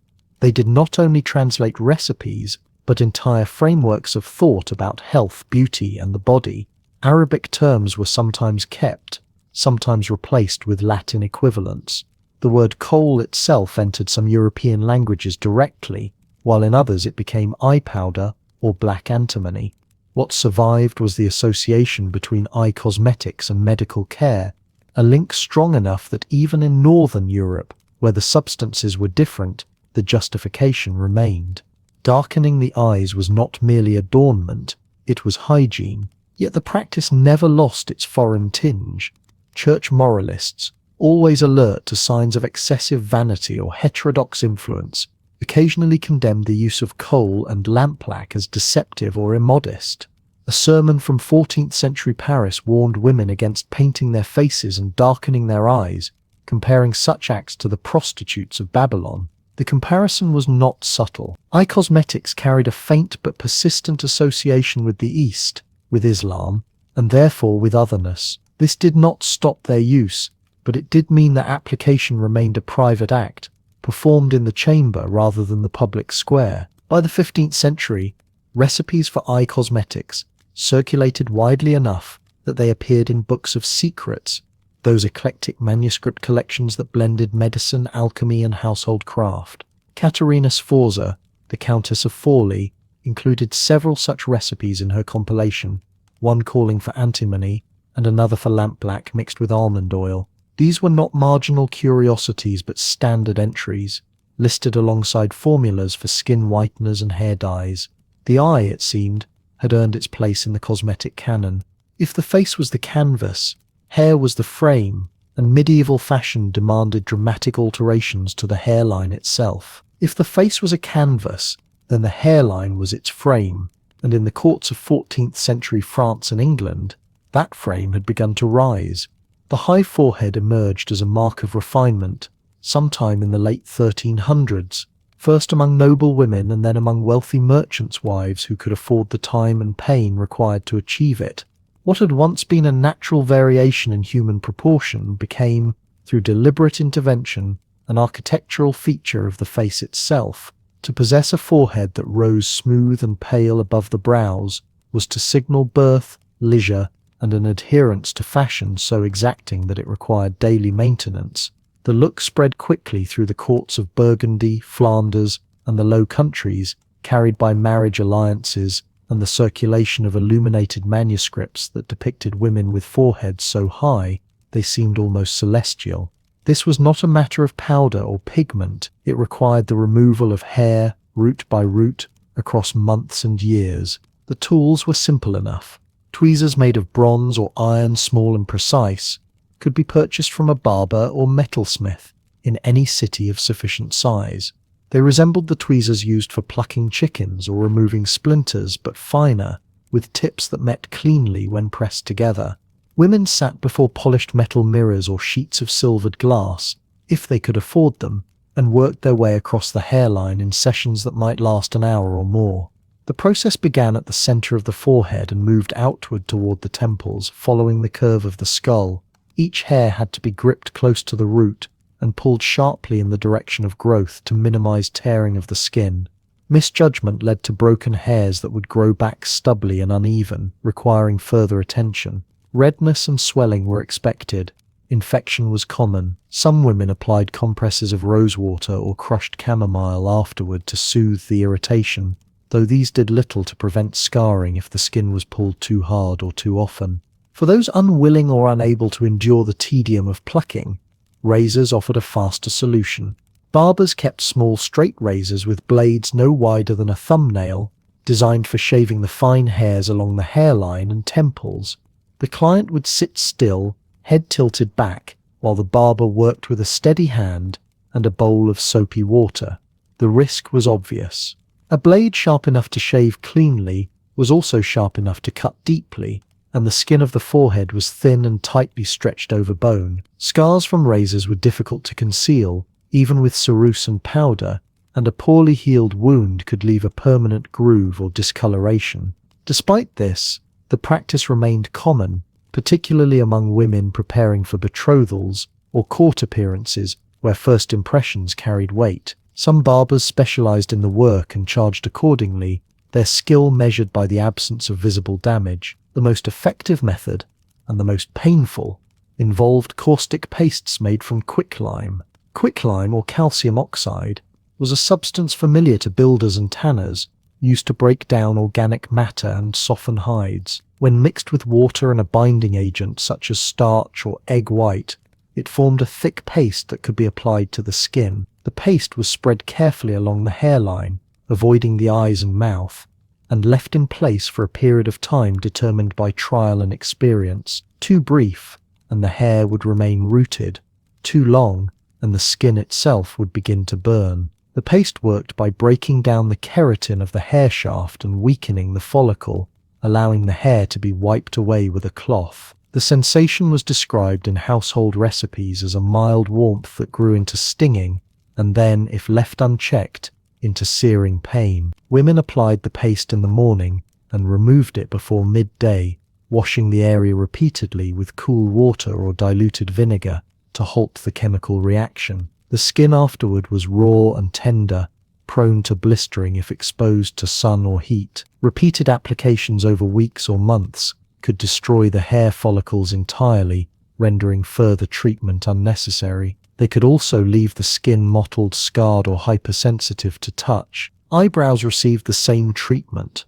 they did not only translate recipes, but entire frameworks of thought about health, beauty, and the body. Arabic terms were sometimes kept, sometimes replaced with Latin equivalents. The word kohl itself entered some European languages directly, while in others it became eye powder or black antimony. What survived was the association between eye cosmetics and medical care, a link strong enough that even in northern Europe, where the substances were different, the justification remained. Darkening the eyes was not merely adornment, it was hygiene, yet the practice never lost its foreign tinge. Church moralists, always alert to signs of excessive vanity or heterodox influence, occasionally condemned the use of kohl and lampblack as deceptive or immodest. A sermon from 14th century Paris warned women against painting their faces and darkening their eyes, comparing such acts to the prostitutes of Babylon. The comparison was not subtle. Eye cosmetics carried a faint but persistent association with the East, with Islam, and therefore with otherness. This did not stop their use, but it did mean that application remained a private act, performed in the chamber rather than the public square. By the 15th century, recipes for eye cosmetics circulated widely enough that they appeared in books of secrets, those eclectic manuscript collections that blended medicine, alchemy, and household craft. Caterina Sforza, the Countess of Forli, included several such recipes in her compilation, one calling for antimony and another for lampblack mixed with almond oil. These were not marginal curiosities but standard entries, listed alongside formulas for skin whiteners and hair dyes. The eye, it seemed, had earned its place in the cosmetic canon. If the face was the canvas, hair was the frame, and medieval fashion demanded dramatic alterations to the hairline itself. If the face was a canvas, then the hairline was its frame, and in the courts of 14th century France and England, that frame had begun to rise. The high forehead emerged as a mark of refinement, sometime in the late 1300s, first among noble women and then among wealthy merchants' wives who could afford the time and pain required to achieve it. What had once been a natural variation in human proportion became, through deliberate intervention, an architectural feature of the face itself. To possess a forehead that rose smooth and pale above the brows was to signal birth, leisure, and an adherence to fashion so exacting that it required daily maintenance. The look spread quickly through the courts of Burgundy, Flanders, and the Low Countries, carried by marriage alliances and the circulation of illuminated manuscripts that depicted women with foreheads so high they seemed almost celestial. This was not a matter of powder or pigment. It required the removal of hair, root by root, across months and years. The tools were simple enough. Tweezers made of bronze or iron, small and precise, could be purchased from a barber or metalsmith in any city of sufficient size. They resembled the tweezers used for plucking chickens or removing splinters, but finer, with tips that met cleanly when pressed together. Women sat before polished metal mirrors or sheets of silvered glass, if they could afford them, and worked their way across the hairline in sessions that might last an hour or more. The process began at the center of the forehead and moved outward toward the temples, following the curve of the skull. Each hair had to be gripped close to the root and pulled sharply in the direction of growth to minimize tearing of the skin. Misjudgment led to broken hairs that would grow back stubbly and uneven, requiring further attention. Redness and swelling were expected. Infection was common. Some women applied compresses of rosewater or crushed chamomile afterward to soothe the irritation, though these did little to prevent scarring if the skin was pulled too hard or too often. For those unwilling or unable to endure the tedium of plucking, razors offered a faster solution. Barbers kept small straight razors with blades no wider than a thumbnail, designed for shaving the fine hairs along the hairline and temples. The client would sit still, head tilted back, while the barber worked with a steady hand and a bowl of soapy water. The risk was obvious. A blade sharp enough to shave cleanly was also sharp enough to cut deeply, and the skin of the forehead was thin and tightly stretched over bone. Scars from razors were difficult to conceal, even with ceruse and powder, and a poorly healed wound could leave a permanent groove or discoloration. Despite this, the practice remained common, particularly among women preparing for betrothals or court appearances where first impressions carried weight. Some barbers specialized in the work and charged accordingly, their skill measured by the absence of visible damage. The most effective method, and the most painful, involved caustic pastes made from quicklime. Quicklime, or calcium oxide, was a substance familiar to builders and tanners, used to break down organic matter and soften hides. When mixed with water and a binding agent such as starch or egg white, it formed a thick paste that could be applied to the skin. The paste was spread carefully along the hairline, avoiding the eyes and mouth, and left in place for a period of time determined by trial and experience. Too brief, and the hair would remain rooted. Too long, and the skin itself would begin to burn. The paste worked by breaking down the keratin of the hair shaft and weakening the follicle, allowing the hair to be wiped away with a cloth. The sensation was described in household recipes as a mild warmth that grew into stinging, and then, if left unchecked, into searing pain. Women applied the paste in the morning and removed it before midday, washing the area repeatedly with cool water or diluted vinegar to halt the chemical reaction. The skin afterward was raw and tender, prone to blistering if exposed to sun or heat. Repeated applications over weeks or months could destroy the hair follicles entirely, rendering further treatment unnecessary. They could also leave the skin mottled, scarred, or hypersensitive to touch. Eyebrows received the same treatment.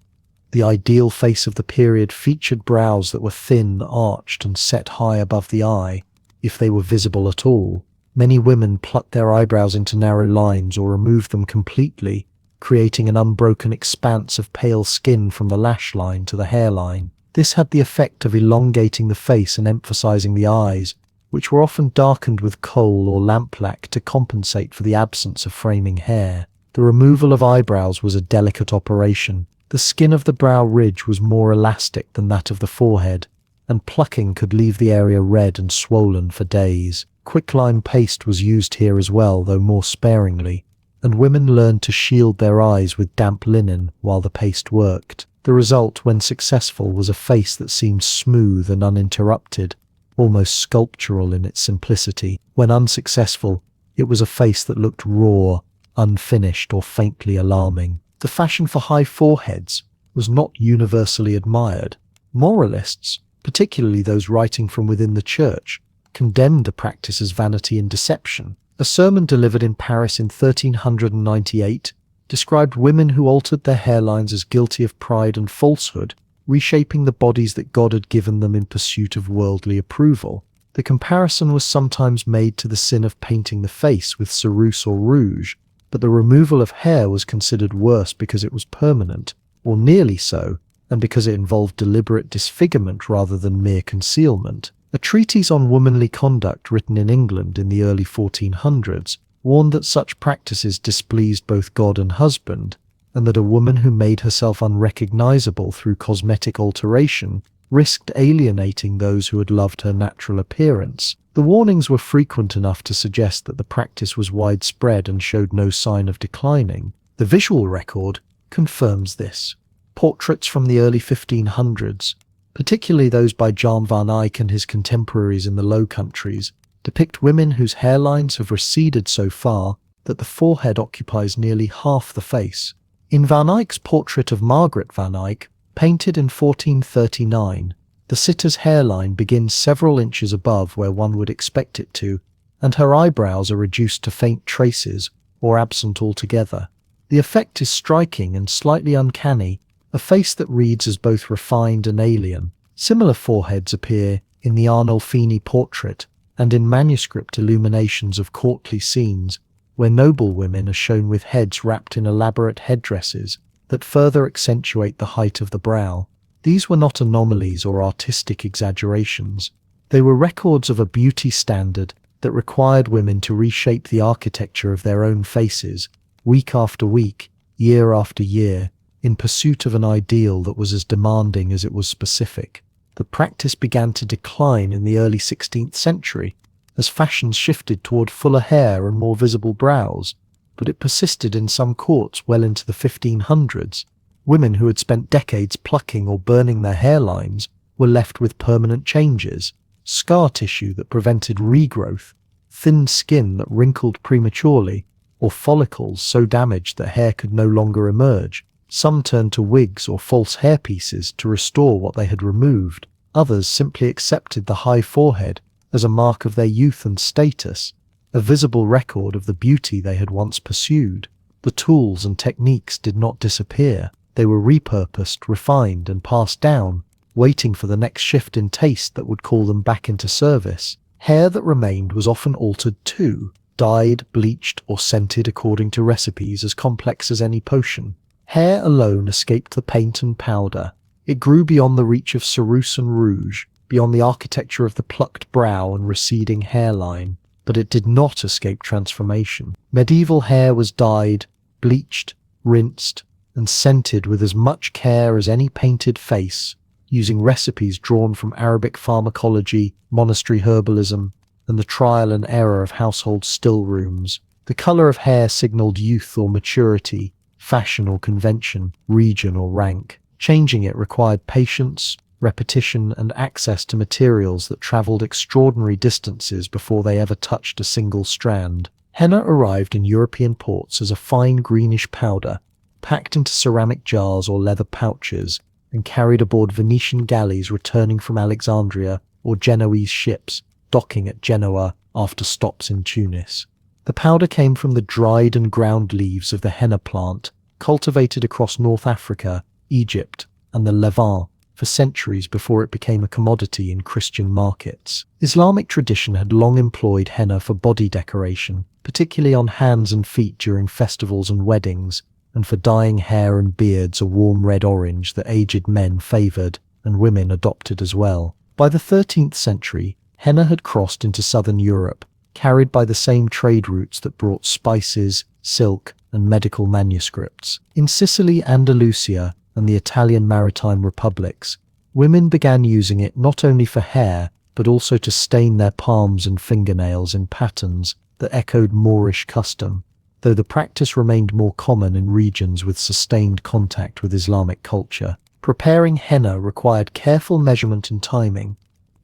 The ideal face of the period featured brows that were thin, arched, and set high above the eye, if they were visible at all. Many women plucked their eyebrows into narrow lines or removed them completely, creating an unbroken expanse of pale skin from the lash line to the hairline. This had the effect of elongating the face and emphasizing the eyes, which were often darkened with kohl or lamp-black to compensate for the absence of framing hair. The removal of eyebrows was a delicate operation. The skin of the brow ridge was more elastic than that of the forehead, and plucking could leave the area red and swollen for days. Quicklime paste was used here as well, though more sparingly, and women learned to shield their eyes with damp linen while the paste worked. The result, when successful, was a face that seemed smooth and uninterrupted, almost sculptural in its simplicity. When unsuccessful, it was a face that looked raw, unfinished, or faintly alarming. The fashion for high foreheads was not universally admired. Moralists, particularly those writing from within the church, condemned the practice as vanity and deception. A sermon delivered in Paris in 1398 described women who altered their hairlines as guilty of pride and falsehood, reshaping the bodies that God had given them in pursuit of worldly approval. The comparison was sometimes made to the sin of painting the face with ceruse or rouge, but the removal of hair was considered worse because it was permanent, or nearly so, and because it involved deliberate disfigurement rather than mere concealment. A treatise on womanly conduct written in England in the early 1400s warned that such practices displeased both God and husband, and that a woman who made herself unrecognizable through cosmetic alteration risked alienating those who had loved her natural appearance. The warnings were frequent enough to suggest that the practice was widespread and showed no sign of declining. The visual record confirms this. Portraits from the early 1500s, particularly those by Jan van Eyck and his contemporaries in the Low Countries, depict women whose hairlines have receded so far that the forehead occupies nearly half the face. In Van Eyck's portrait of Margaret van Eyck, painted in 1439, the sitter's hairline begins several inches above where one would expect it to, and her eyebrows are reduced to faint traces or absent altogether. The effect is striking and slightly uncanny, a face that reads as both refined and alien. Similar foreheads appear in the Arnolfini portrait and in manuscript illuminations of courtly scenes, where noble women are shown with heads wrapped in elaborate headdresses that further accentuate the height of the brow. These were not anomalies or artistic exaggerations. They were records of a beauty standard that required women to reshape the architecture of their own faces, week after week, year after year, in pursuit of an ideal that was as demanding as it was specific. The practice began to decline in the early 16th century as fashions shifted toward fuller hair and more visible brows, but it persisted in some courts well into the 1500s. Women who had spent decades plucking or burning their hairlines were left with permanent changes, scar tissue that prevented regrowth, thin skin that wrinkled prematurely, or follicles so damaged that hair could no longer emerge. Some turned to wigs or false hairpieces to restore what they had removed. Others simply accepted the high forehead as a mark of their youth and status, a visible record of the beauty they had once pursued. The tools and techniques did not disappear. They were repurposed, refined, and passed down, waiting for the next shift in taste that would call them back into service. Hair that remained was often altered too, dyed, bleached, or scented according to recipes as complex as any potion. Hair alone escaped the paint and powder. It grew beyond the reach of ceruse and rouge, beyond the architecture of the plucked brow and receding hairline. But it did not escape transformation. Medieval hair was dyed, bleached, rinsed, and scented with as much care as any painted face, using recipes drawn from Arabic pharmacology, monastery herbalism, and the trial and error of household still rooms. The color of hair signaled youth or maturity, fashion or convention, region or rank. Changing it required patience, repetition, and access to materials that traveled extraordinary distances before they ever touched a single strand. Henna arrived in European ports as a fine greenish powder, packed into ceramic jars or leather pouches, and carried aboard Venetian galleys returning from Alexandria or Genoese ships docking at Genoa after stops in Tunis. The powder came from the dried and ground leaves of the henna plant, cultivated across North Africa, Egypt, and the Levant for centuries before it became a commodity in Christian markets. Islamic tradition had long employed henna for body decoration, particularly on hands and feet during festivals and weddings, and for dyeing hair and beards a warm red-orange that aged men favoured and women adopted as well. By the 13th century, henna had crossed into southern Europe, carried by the same trade routes that brought spices, silk, and medical manuscripts. In Sicily, Andalusia, and the Italian maritime republics, women began using it not only for hair, but also to stain their palms and fingernails in patterns that echoed Moorish custom, though the practice remained more common in regions with sustained contact with Islamic culture. Preparing henna required careful measurement and timing.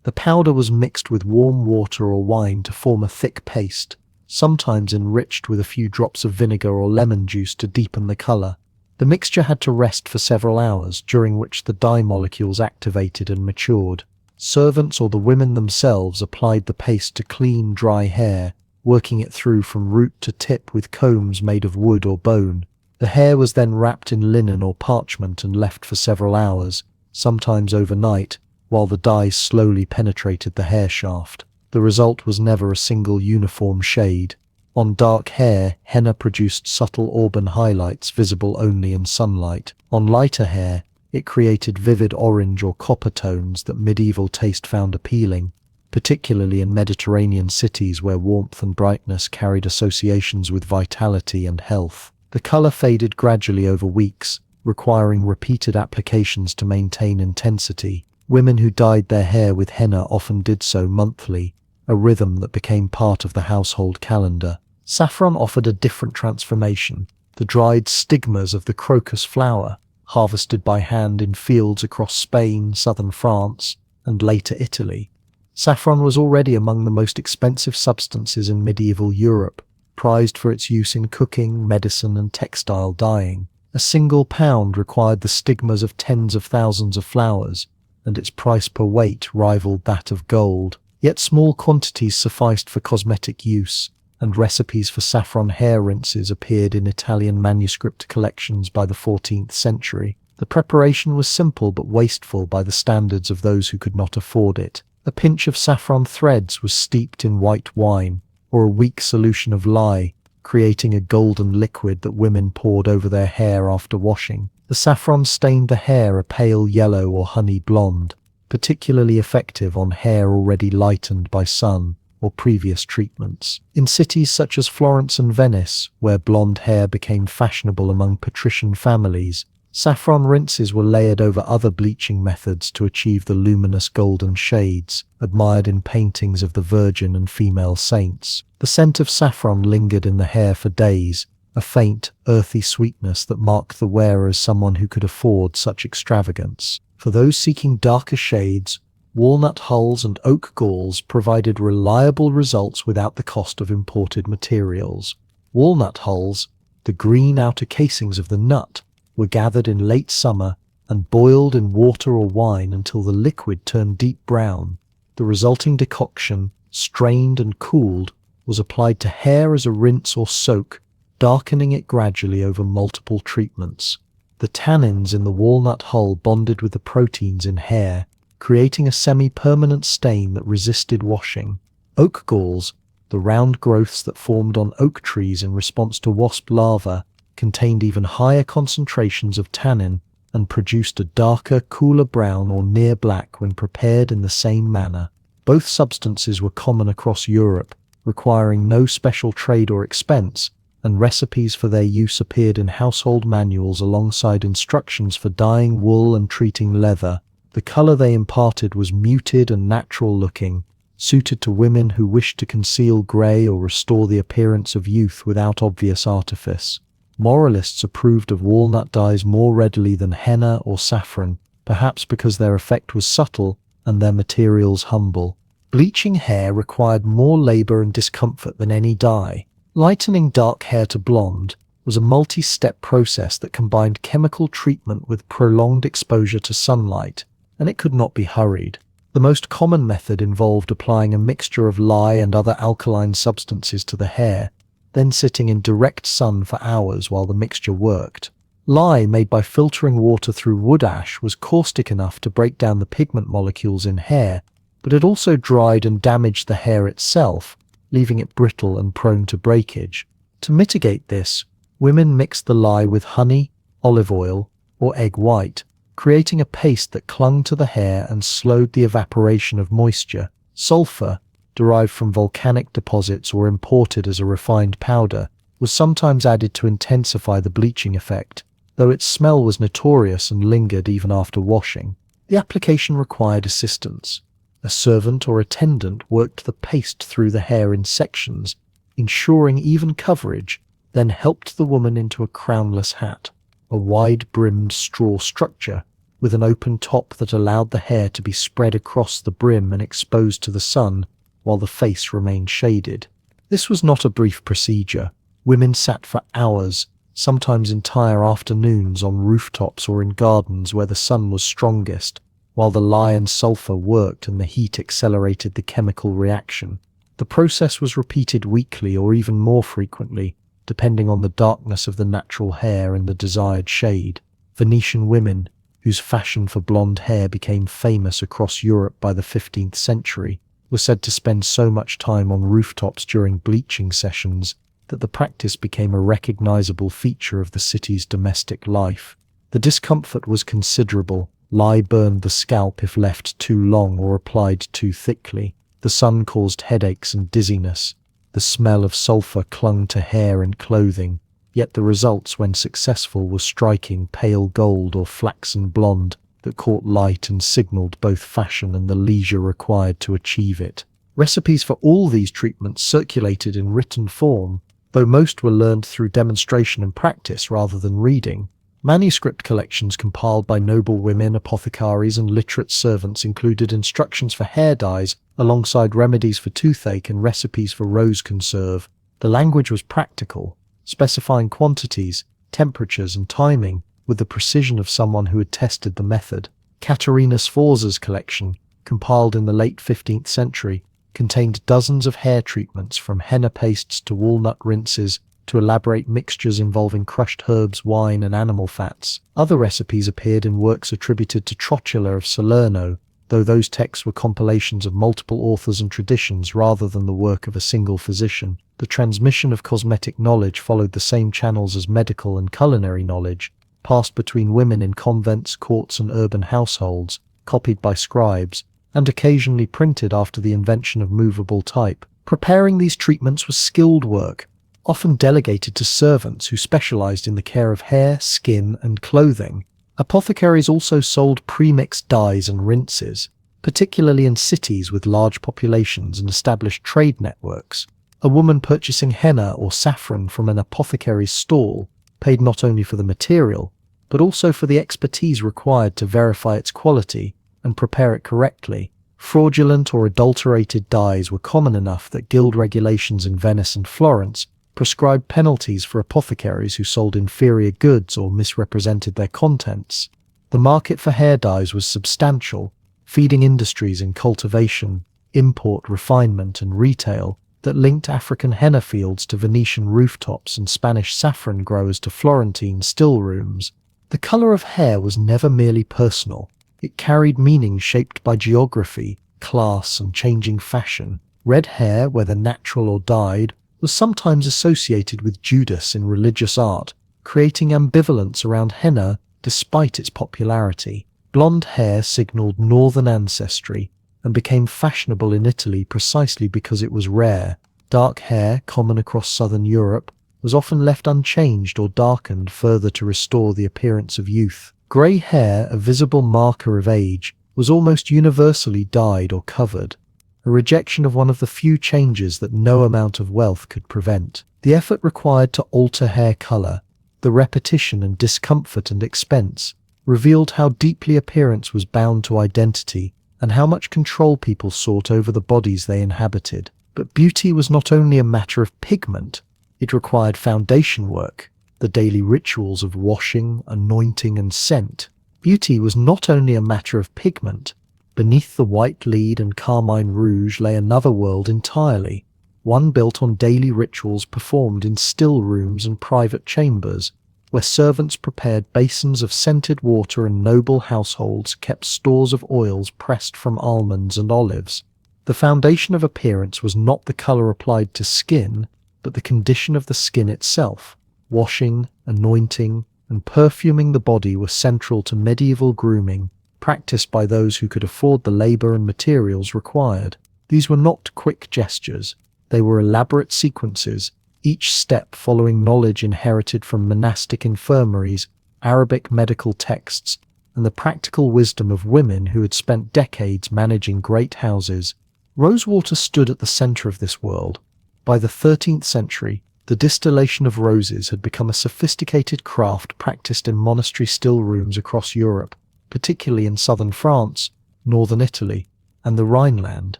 The powder was mixed with warm water or wine to form a thick paste, sometimes enriched with a few drops of vinegar or lemon juice to deepen the color. The mixture had to rest for several hours, during which the dye molecules activated and matured. Servants or the women themselves applied the paste to clean, dry hair, working it through from root to tip with combs made of wood or bone. The hair was then wrapped in linen or parchment and left for several hours, sometimes overnight, while the dye slowly penetrated the hair shaft. The result was never a single uniform shade. On dark hair, henna produced subtle auburn highlights visible only in sunlight. On lighter hair, it created vivid orange or copper tones that medieval taste found appealing, particularly in Mediterranean cities where warmth and brightness carried associations with vitality and health. The color faded gradually over weeks, requiring repeated applications to maintain intensity. Women who dyed their hair with henna often did so monthly, a rhythm that became part of the household calendar. Saffron offered a different transformation. The dried stigmas of the crocus flower, harvested by hand in fields across Spain, southern France, and later Italy. Saffron was already among the most expensive substances in medieval Europe, prized for its use in cooking, medicine, and textile dyeing. A single pound required the stigmas of tens of thousands of flowers, and its price per weight rivaled that of gold. Yet small quantities sufficed for cosmetic use, and recipes for saffron hair rinses appeared in Italian manuscript collections by the 14th century. The preparation was simple but wasteful by the standards of those who could not afford it. A pinch of saffron threads was steeped in white wine, or a weak solution of lye, creating a golden liquid that women poured over their hair after washing. The saffron stained the hair a pale yellow or honey blonde, particularly effective on hair already lightened by sun or previous treatments. In cities such as Florence and Venice, where blonde hair became fashionable among patrician families, saffron rinses were layered over other bleaching methods to achieve the luminous golden shades, admired in paintings of the Virgin and female saints. The scent of saffron lingered in the hair for days, a faint, earthy sweetness that marked the wearer as someone who could afford such extravagance. For those seeking darker shades, walnut hulls and oak galls provided reliable results without the cost of imported materials. Walnut hulls, the green outer casings of the nut, were gathered in late summer and boiled in water or wine until the liquid turned deep brown. The resulting decoction, strained and cooled, was applied to hair as a rinse or soak, darkening it gradually over multiple treatments. The tannins in the walnut hull bonded with the proteins in hair, creating a semi-permanent stain that resisted washing. Oak galls, the round growths that formed on oak trees in response to wasp larvae, contained even higher concentrations of tannin and produced a darker, cooler brown or near black when prepared in the same manner. Both substances were common across Europe, requiring no special trade or expense, and recipes for their use appeared in household manuals alongside instructions for dyeing wool and treating leather. The color they imparted was muted and natural-looking, suited to women who wished to conceal gray or restore the appearance of youth without obvious artifice. Moralists approved of walnut dyes more readily than henna or saffron, perhaps because their effect was subtle and their materials humble. Bleaching hair required more labor and discomfort than any dye. Lightening dark hair to blonde was a multi-step process that combined chemical treatment with prolonged exposure to sunlight, and it could not be hurried. The most common method involved applying a mixture of lye and other alkaline substances to the hair, then sitting in direct sun for hours while the mixture worked. Lye made by filtering water through wood ash was caustic enough to break down the pigment molecules in hair, but it also dried and damaged the hair itself, leaving it brittle and prone to breakage. To mitigate this, women mixed the lye with honey, olive oil, or egg white, creating a paste that clung to the hair and slowed the evaporation of moisture. Sulfur, derived from volcanic deposits or imported as a refined powder, was sometimes added to intensify the bleaching effect, though its smell was notorious and lingered even after washing. The application required assistance. A servant or attendant worked the paste through the hair in sections, ensuring even coverage, then helped the woman into a crownless hat, a wide-brimmed straw structure, with an open top that allowed the hair to be spread across the brim and exposed to the sun, while the face remained shaded. This was not a brief procedure. Women sat for hours, sometimes entire afternoons, on rooftops or in gardens where the sun was strongest, while the lye and sulfur worked and the heat accelerated the chemical reaction. The process was repeated weekly or even more frequently, depending on the darkness of the natural hair and the desired shade. Venetian women, whose fashion for blonde hair became famous across Europe by the 15th century, were said to spend so much time on rooftops during bleaching sessions that the practice became a recognizable feature of the city's domestic life. The discomfort was considerable. Lye burned the scalp if left too long or applied too thickly. The sun caused headaches and dizziness. The smell of sulfur clung to hair and clothing, yet the results when successful were striking pale gold or flaxen blonde that caught light and signaled both fashion and the leisure required to achieve it. Recipes for all these treatments circulated in written form, though most were learned through demonstration and practice rather than reading. Manuscript collections compiled by noble women, apothecaries, and literate servants included instructions for hair dyes alongside remedies for toothache and recipes for rose conserve. The language was practical, specifying quantities, temperatures, and timing with the precision of someone who had tested the method. Caterina Sforza's collection, compiled in the late 15th century, contained dozens of hair treatments from henna pastes to walnut rinses to elaborate mixtures involving crushed herbs, wine, and animal fats. Other recipes appeared in works attributed to Trotula of Salerno, though those texts were compilations of multiple authors and traditions rather than the work of a single physician. The transmission of cosmetic knowledge followed the same channels as medical and culinary knowledge, passed between women in convents, courts, and urban households, copied by scribes, and occasionally printed after the invention of movable type. Preparing these treatments was skilled work, often delegated to servants who specialized in the care of hair, skin, and clothing. Apothecaries also sold pre-mixed dyes and rinses, particularly in cities with large populations and established trade networks. A woman purchasing henna or saffron from an apothecary's stall paid not only for the material, but also for the expertise required to verify its quality and prepare it correctly. Fraudulent or adulterated dyes were common enough that guild regulations in Venice and Florence prescribed penalties for apothecaries who sold inferior goods or misrepresented their contents. The market for hair dyes was substantial, feeding industries in cultivation, import, refinement, and retail that linked African henna fields to Venetian rooftops and Spanish saffron growers to Florentine still rooms. The color of hair was never merely personal. It carried meaning shaped by geography, class, and changing fashion. Red hair, whether natural or dyed, was sometimes associated with Judas in religious art, creating ambivalence around henna despite its popularity. Blonde hair signaled northern ancestry and became fashionable in Italy precisely because it was rare. Dark hair, common across southern Europe, was often left unchanged or darkened further to restore the appearance of youth. Grey hair, a visible marker of age, was almost universally dyed or covered, a rejection of one of the few changes that no amount of wealth could prevent. The effort required to alter hair color, the repetition and discomfort and expense, revealed how deeply appearance was bound to identity and how much control people sought over the bodies they inhabited. But beauty was not only a matter of pigment, it required foundation work, the daily rituals of washing, anointing, and scent. Beauty was not only a matter of pigment. Beneath the white lead and carmine rouge lay another world entirely, one built on daily rituals performed in still rooms and private chambers, where servants prepared basins of scented water and noble households kept stores of oils pressed from almonds and olives. The foundation of appearance was not the color applied to skin, but the condition of the skin itself. Washing, anointing, and perfuming the body were central to medieval grooming, practiced by those who could afford the labor and materials required. These were not quick gestures. They were elaborate sequences, each step following knowledge inherited from monastic infirmaries, Arabic medical texts, and the practical wisdom of women who had spent decades managing great houses. Rosewater stood at the center of this world. By the 13th century, the distillation of roses had become a sophisticated craft practiced in monastery still rooms across Europe, particularly in southern France, northern Italy, and the Rhineland.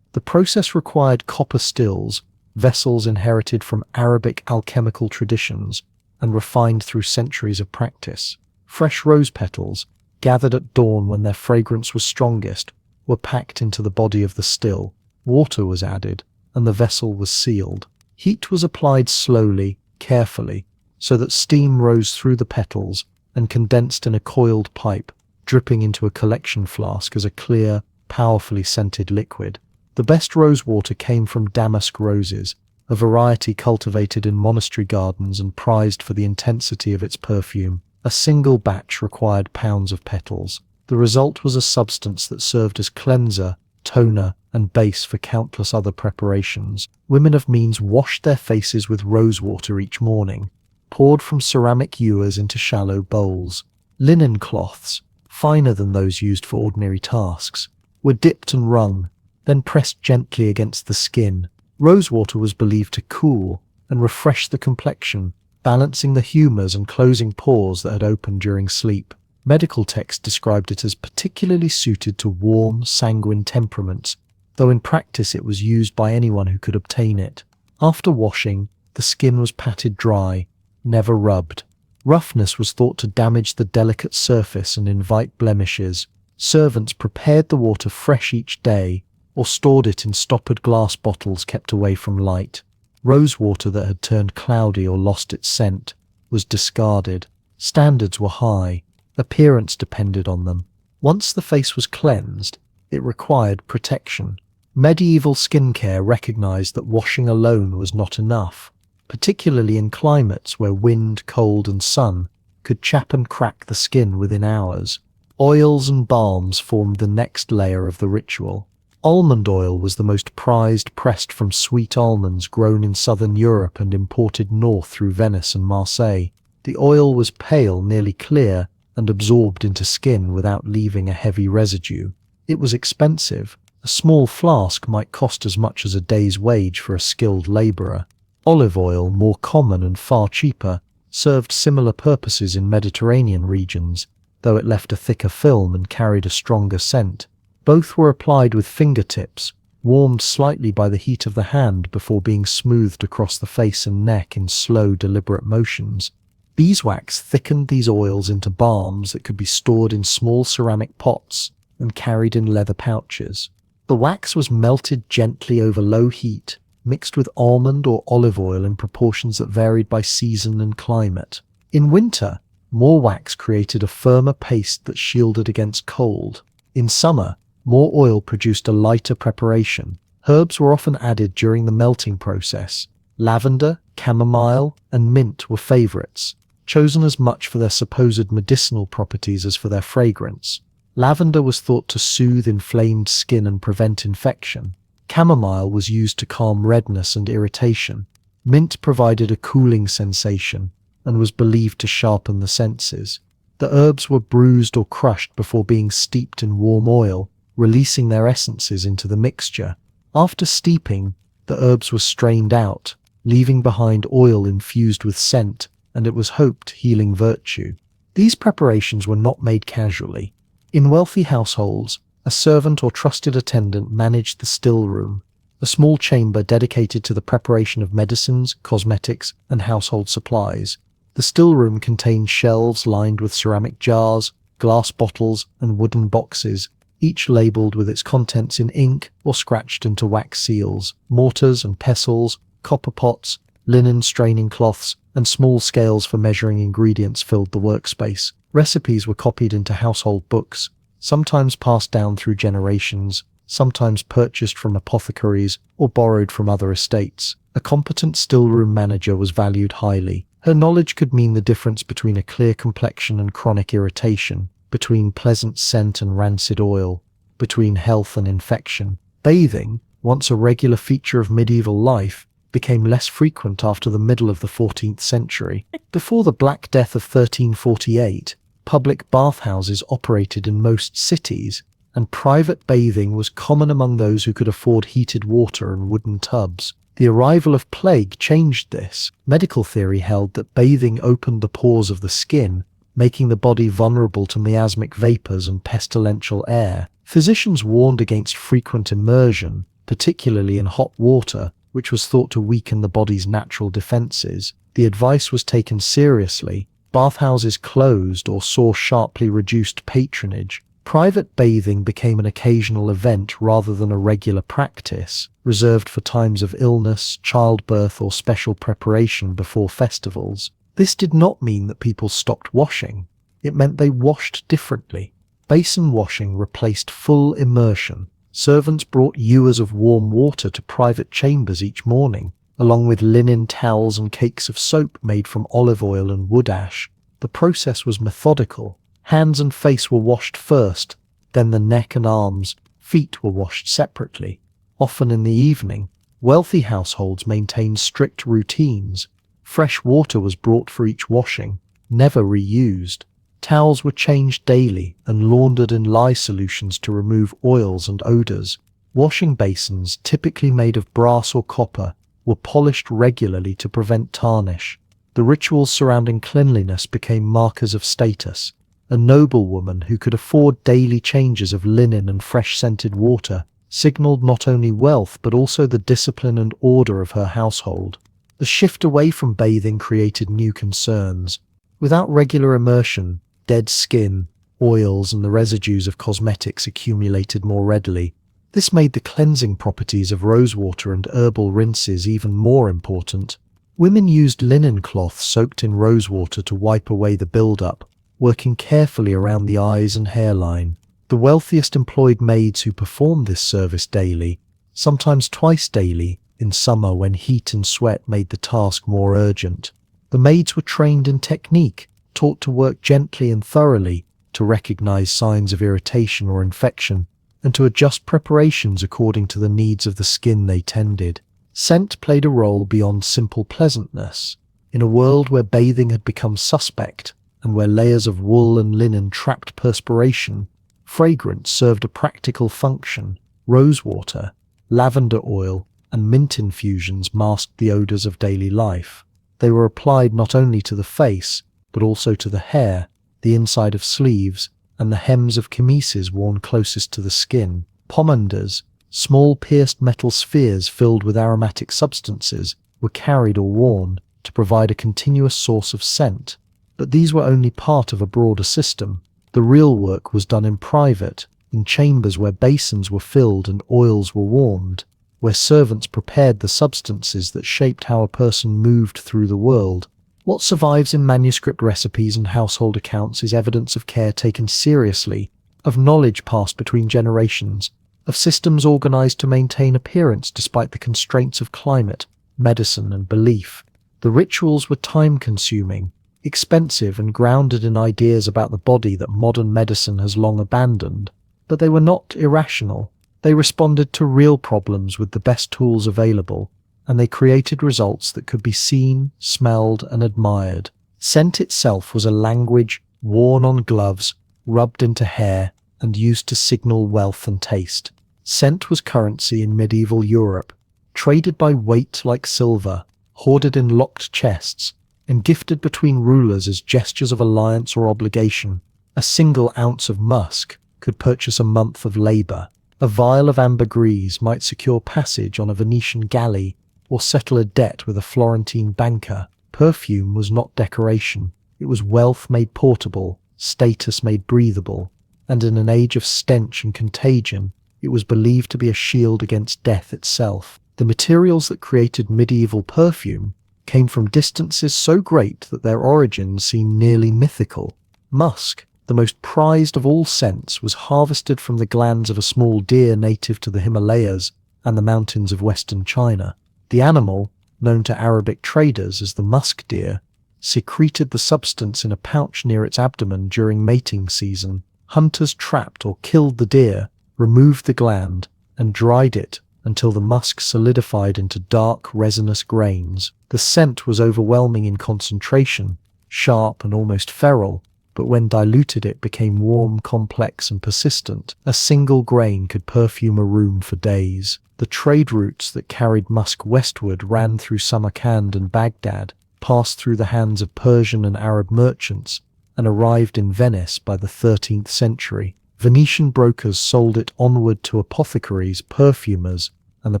The process required copper stills, vessels inherited from Arabic alchemical traditions and refined through centuries of practice. Fresh rose petals, gathered at dawn when their fragrance was strongest, were packed into the body of the still. Water was added, and the vessel was sealed. Heat was applied slowly, carefully, so that steam rose through the petals and condensed in a coiled pipe, dripping into a collection flask as a clear, powerfully scented liquid. The best rosewater came from damask roses, a variety cultivated in monastery gardens and prized for the intensity of its perfume. A single batch required pounds of petals. The result was a substance that served as cleanser, toner, and base for countless other preparations. Women of means washed their faces with rosewater each morning, poured from ceramic ewers into shallow bowls. Linen cloths, finer than those used for ordinary tasks, were dipped and wrung, then pressed gently against the skin. Rosewater was believed to cool and refresh the complexion, balancing the humors and closing pores that had opened during sleep. Medical texts described it as particularly suited to warm, sanguine temperaments, though in practice it was used by anyone who could obtain it. After washing, the skin was patted dry, never rubbed. Roughness was thought to damage the delicate surface and invite blemishes. Servants prepared the water fresh each day, or stored it in stoppered glass bottles kept away from light. Rosewater that had turned cloudy or lost its scent was discarded. Standards were high. Appearance depended on them. Once the face was cleansed, it required protection. Medieval skincare recognized that washing alone was not enough, particularly in climates where wind, cold, and sun could chap and crack the skin within hours. Oils and balms formed the next layer of the ritual. Almond oil was the most prized, pressed from sweet almonds grown in southern Europe and imported north through Venice and Marseille. The oil was pale, nearly clear, and absorbed into skin without leaving a heavy residue. It was expensive. A small flask might cost as much as a day's wage for a skilled laborer. Olive oil, more common and far cheaper, served similar purposes in Mediterranean regions, though it left a thicker film and carried a stronger scent. Both were applied with fingertips, warmed slightly by the heat of the hand before being smoothed across the face and neck in slow, deliberate motions. Beeswax thickened these oils into balms that could be stored in small ceramic pots and carried in leather pouches. The wax was melted gently over low heat, mixed with almond or olive oil in proportions that varied by season and climate. In winter, more wax created a firmer paste that shielded against cold. In summer, more oil produced a lighter preparation. Herbs were often added during the melting process. Lavender, chamomile, and mint were favorites, chosen as much for their supposed medicinal properties as for their fragrance. Lavender was thought to soothe inflamed skin and prevent infection. Chamomile was used to calm redness and irritation. Mint provided a cooling sensation and was believed to sharpen the senses. The herbs were bruised or crushed before being steeped in warm oil, releasing their essences into the mixture. After steeping, the herbs were strained out, leaving behind oil infused with scent, and it was hoped healing virtue. These preparations were not made casually. In wealthy households, a servant or trusted attendant managed the still room, a small chamber dedicated to the preparation of medicines, cosmetics, and household supplies. The still room contained shelves lined with ceramic jars, glass bottles, and wooden boxes, each labeled with its contents in ink or scratched into wax seals. Mortars and pestles, copper pots, linen straining cloths, and small scales for measuring ingredients filled the workspace. Recipes were copied into household books, sometimes passed down through generations, sometimes purchased from apothecaries or borrowed from other estates. A competent still-room manager was valued highly. Her knowledge could mean the difference between a clear complexion and chronic irritation, between pleasant scent and rancid oil, between health and infection. Bathing, once a regular feature of medieval life, became less frequent after the middle of the 14th century. Before the Black Death of 1348, public bathhouses operated in most cities, and private bathing was common among those who could afford heated water and wooden tubs. The arrival of plague changed this. Medical theory held that bathing opened the pores of the skin, making the body vulnerable to miasmic vapors and pestilential air. Physicians warned against frequent immersion, particularly in hot water, which was thought to weaken the body's natural defenses. The advice was taken seriously. Bathhouses closed or saw sharply reduced patronage. Private bathing became an occasional event rather than a regular practice, reserved for times of illness, childbirth, or special preparation before festivals. This did not mean that people stopped washing. It meant they washed differently. Basin washing replaced full immersion. Servants brought ewers of warm water to private chambers each morning, along with linen towels and cakes of soap made from olive oil and wood ash. The process was methodical. Hands and face were washed first, then the neck and arms. Feet were washed separately. Often in the evening, wealthy households maintained strict routines. Fresh water was brought for each washing, never reused. Towels were changed daily and laundered in lye solutions to remove oils and odors. Washing basins, typically made of brass or copper, were polished regularly to prevent tarnish. The rituals surrounding cleanliness became markers of status. A noblewoman who could afford daily changes of linen and fresh-scented water signaled not only wealth but also the discipline and order of her household. The shift away from bathing created new concerns. Without regular immersion, dead skin, oils, and the residues of cosmetics accumulated more readily. This made the cleansing properties of rosewater and herbal rinses even more important. Women used linen cloth soaked in rosewater to wipe away the buildup, working carefully around the eyes and hairline. The wealthiest employed maids who performed this service daily, sometimes twice daily, in summer when heat and sweat made the task more urgent. The maids were trained in technique, taught to work gently and thoroughly, to recognize signs of irritation or infection, and to adjust preparations according to the needs of the skin they tended. Scent played a role beyond simple pleasantness. In a world where bathing had become suspect, and where layers of wool and linen trapped perspiration, fragrance served a practical function. Rosewater, lavender oil, and mint infusions masked the odors of daily life. They were applied not only to the face, but also to the hair, the inside of sleeves, and the hems of chemises worn closest to the skin. Pomanders, small pierced metal spheres filled with aromatic substances, were carried or worn to provide a continuous source of scent. But these were only part of a broader system. The real work was done in private, in chambers where basins were filled and oils were warmed, where servants prepared the substances that shaped how a person moved through the world. What survives in manuscript recipes and household accounts is evidence of care taken seriously, of knowledge passed between generations, of systems organized to maintain appearance despite the constraints of climate, medicine, and belief. The rituals were time-consuming, expensive, and grounded in ideas about the body that modern medicine has long abandoned. But they were not irrational. They responded to real problems with the best tools available, and they created results that could be seen, smelled, and admired. Scent itself was a language worn on gloves, rubbed into hair, and used to signal wealth and taste. Scent was currency in medieval Europe, traded by weight like silver, hoarded in locked chests, and gifted between rulers as gestures of alliance or obligation. A single ounce of musk could purchase a month of labor. A vial of ambergris might secure passage on a Venetian galley or settle a debt with a Florentine banker. Perfume was not decoration. It was wealth made portable, status made breathable, and in an age of stench and contagion, it was believed to be a shield against death itself. The materials that created medieval perfume came from distances so great that their origins seem nearly mythical. Musk, the most prized of all scents, was harvested from the glands of a small deer native to the Himalayas and the mountains of western China. The animal, known to Arabic traders as the musk deer, secreted the substance in a pouch near its abdomen during mating season. Hunters trapped or killed the deer, removed the gland, and dried it until the musk solidified into dark, resinous grains. The scent was overwhelming in concentration, sharp and almost feral, but when diluted it became warm, complex, and persistent. A single grain could perfume a room for days. The trade routes that carried musk westward ran through Samarkand and Baghdad, passed through the hands of Persian and Arab merchants, and arrived in Venice by the 13th century. Venetian brokers sold it onward to apothecaries, perfumers, and the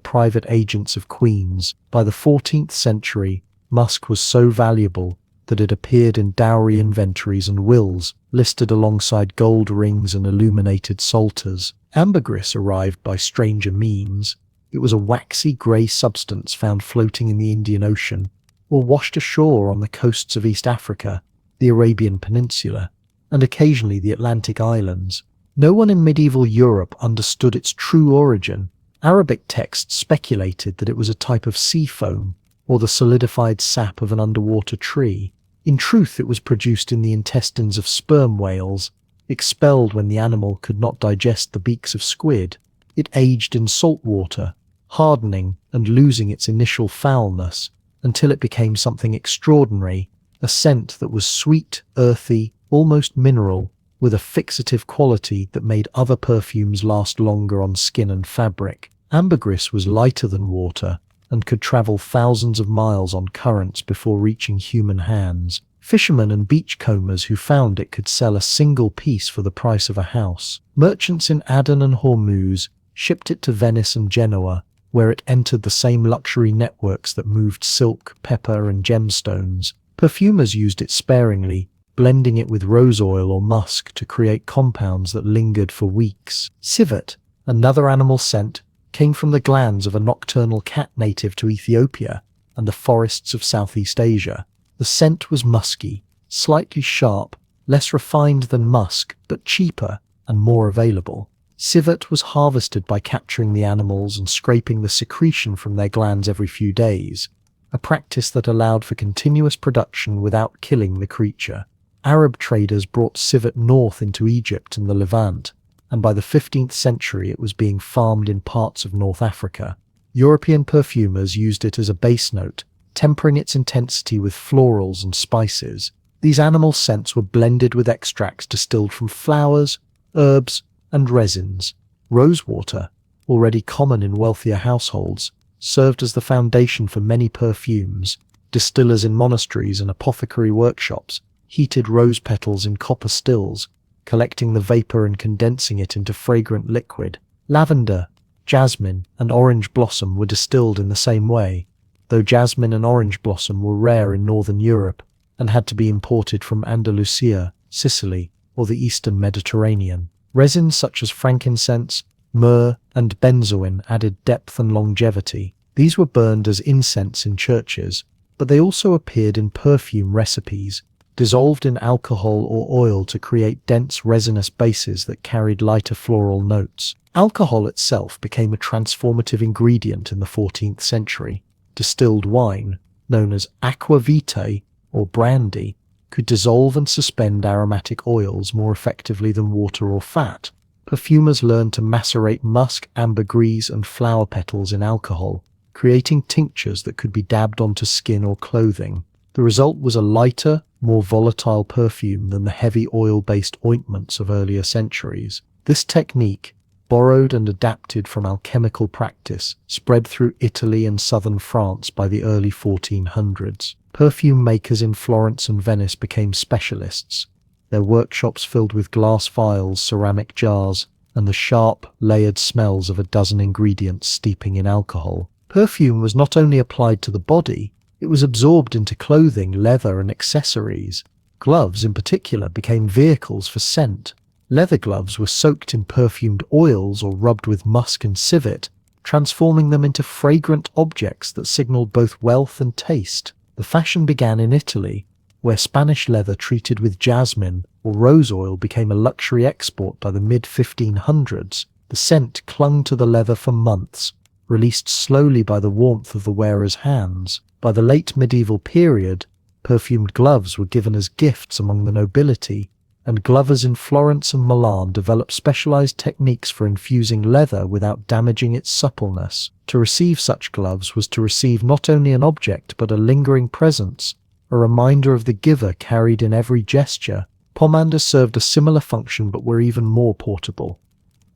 private agents of queens. By the 14th century, musk was so valuable that it appeared in dowry inventories and wills, listed alongside gold rings and illuminated psalters. Ambergris arrived by stranger means. It was a waxy grey substance found floating in the Indian Ocean, or washed ashore on the coasts of East Africa, the Arabian Peninsula, and occasionally the Atlantic islands. No one in medieval Europe understood its true origin. Arabic texts speculated that it was a type of sea foam, or the solidified sap of an underwater tree. In truth, it was produced in the intestines of sperm whales, expelled when the animal could not digest the beaks of squid. It aged in salt water, hardening and losing its initial foulness, until it became something extraordinary, a scent that was sweet, earthy, almost mineral, with a fixative quality that made other perfumes last longer on skin and fabric. Ambergris was lighter than water and could travel thousands of miles on currents before reaching human hands. Fishermen and beachcombers who found it could sell a single piece for the price of a house. Merchants in Aden and Hormuz shipped it to Venice and Genoa, where it entered the same luxury networks that moved silk, pepper, and gemstones. Perfumers used it sparingly, blending it with rose oil or musk to create compounds that lingered for weeks. Civet, another animal scent, came from the glands of a nocturnal cat native to Ethiopia and the forests of Southeast Asia. The scent was musky, slightly sharp, less refined than musk, but cheaper and more available. Civet was harvested by capturing the animals and scraping the secretion from their glands every few days, a practice that allowed for continuous production without killing the creature. Arab traders brought civet north into Egypt and the Levant, and by the 15th century it was being farmed in parts of North Africa. European perfumers used it as a base note, tempering its intensity with florals and spices. These animal scents were blended with extracts distilled from flowers, herbs, and resins. Rosewater, already common in wealthier households, served as the foundation for many perfumes. Distillers in monasteries and apothecary workshops heated rose petals in copper stills, collecting the vapor and condensing it into fragrant liquid. Lavender, jasmine, and orange blossom were distilled in the same way, though jasmine and orange blossom were rare in northern Europe and had to be imported from Andalusia, Sicily, or the eastern Mediterranean. Resins such as frankincense, myrrh, and benzoin added depth and longevity. These were burned as incense in churches, but they also appeared in perfume recipes, dissolved in alcohol or oil to create dense resinous bases that carried lighter floral notes. Alcohol itself became a transformative ingredient in the 14th century. Distilled wine, known as aqua vitae or brandy, could dissolve and suspend aromatic oils more effectively than water or fat. Perfumers learned to macerate musk, ambergris, and flower petals in alcohol, creating tinctures that could be dabbed onto skin or clothing. The result was a lighter, more volatile perfume than the heavy oil-based ointments of earlier centuries. This technique, borrowed and adapted from alchemical practice, spread through Italy and southern France by the early 1400s. Perfume makers in Florence and Venice became specialists, their workshops filled with glass vials, ceramic jars, and the sharp, layered smells of a dozen ingredients steeping in alcohol. Perfume was not only applied to the body, it was absorbed into clothing, leather, and accessories. Gloves, in particular, became vehicles for scent. Leather gloves were soaked in perfumed oils or rubbed with musk and civet, transforming them into fragrant objects that signaled both wealth and taste. The fashion began in Italy, where Spanish leather treated with jasmine or rose oil became a luxury export by the mid-1500s. The scent clung to the leather for months, released slowly by the warmth of the wearer's hands. By the late medieval period, perfumed gloves were given as gifts among the nobility, and glovers in Florence and Milan developed specialized techniques for infusing leather without damaging its suppleness. To receive such gloves was to receive not only an object but a lingering presence, a reminder of the giver carried in every gesture. Pomander served a similar function but were even more portable.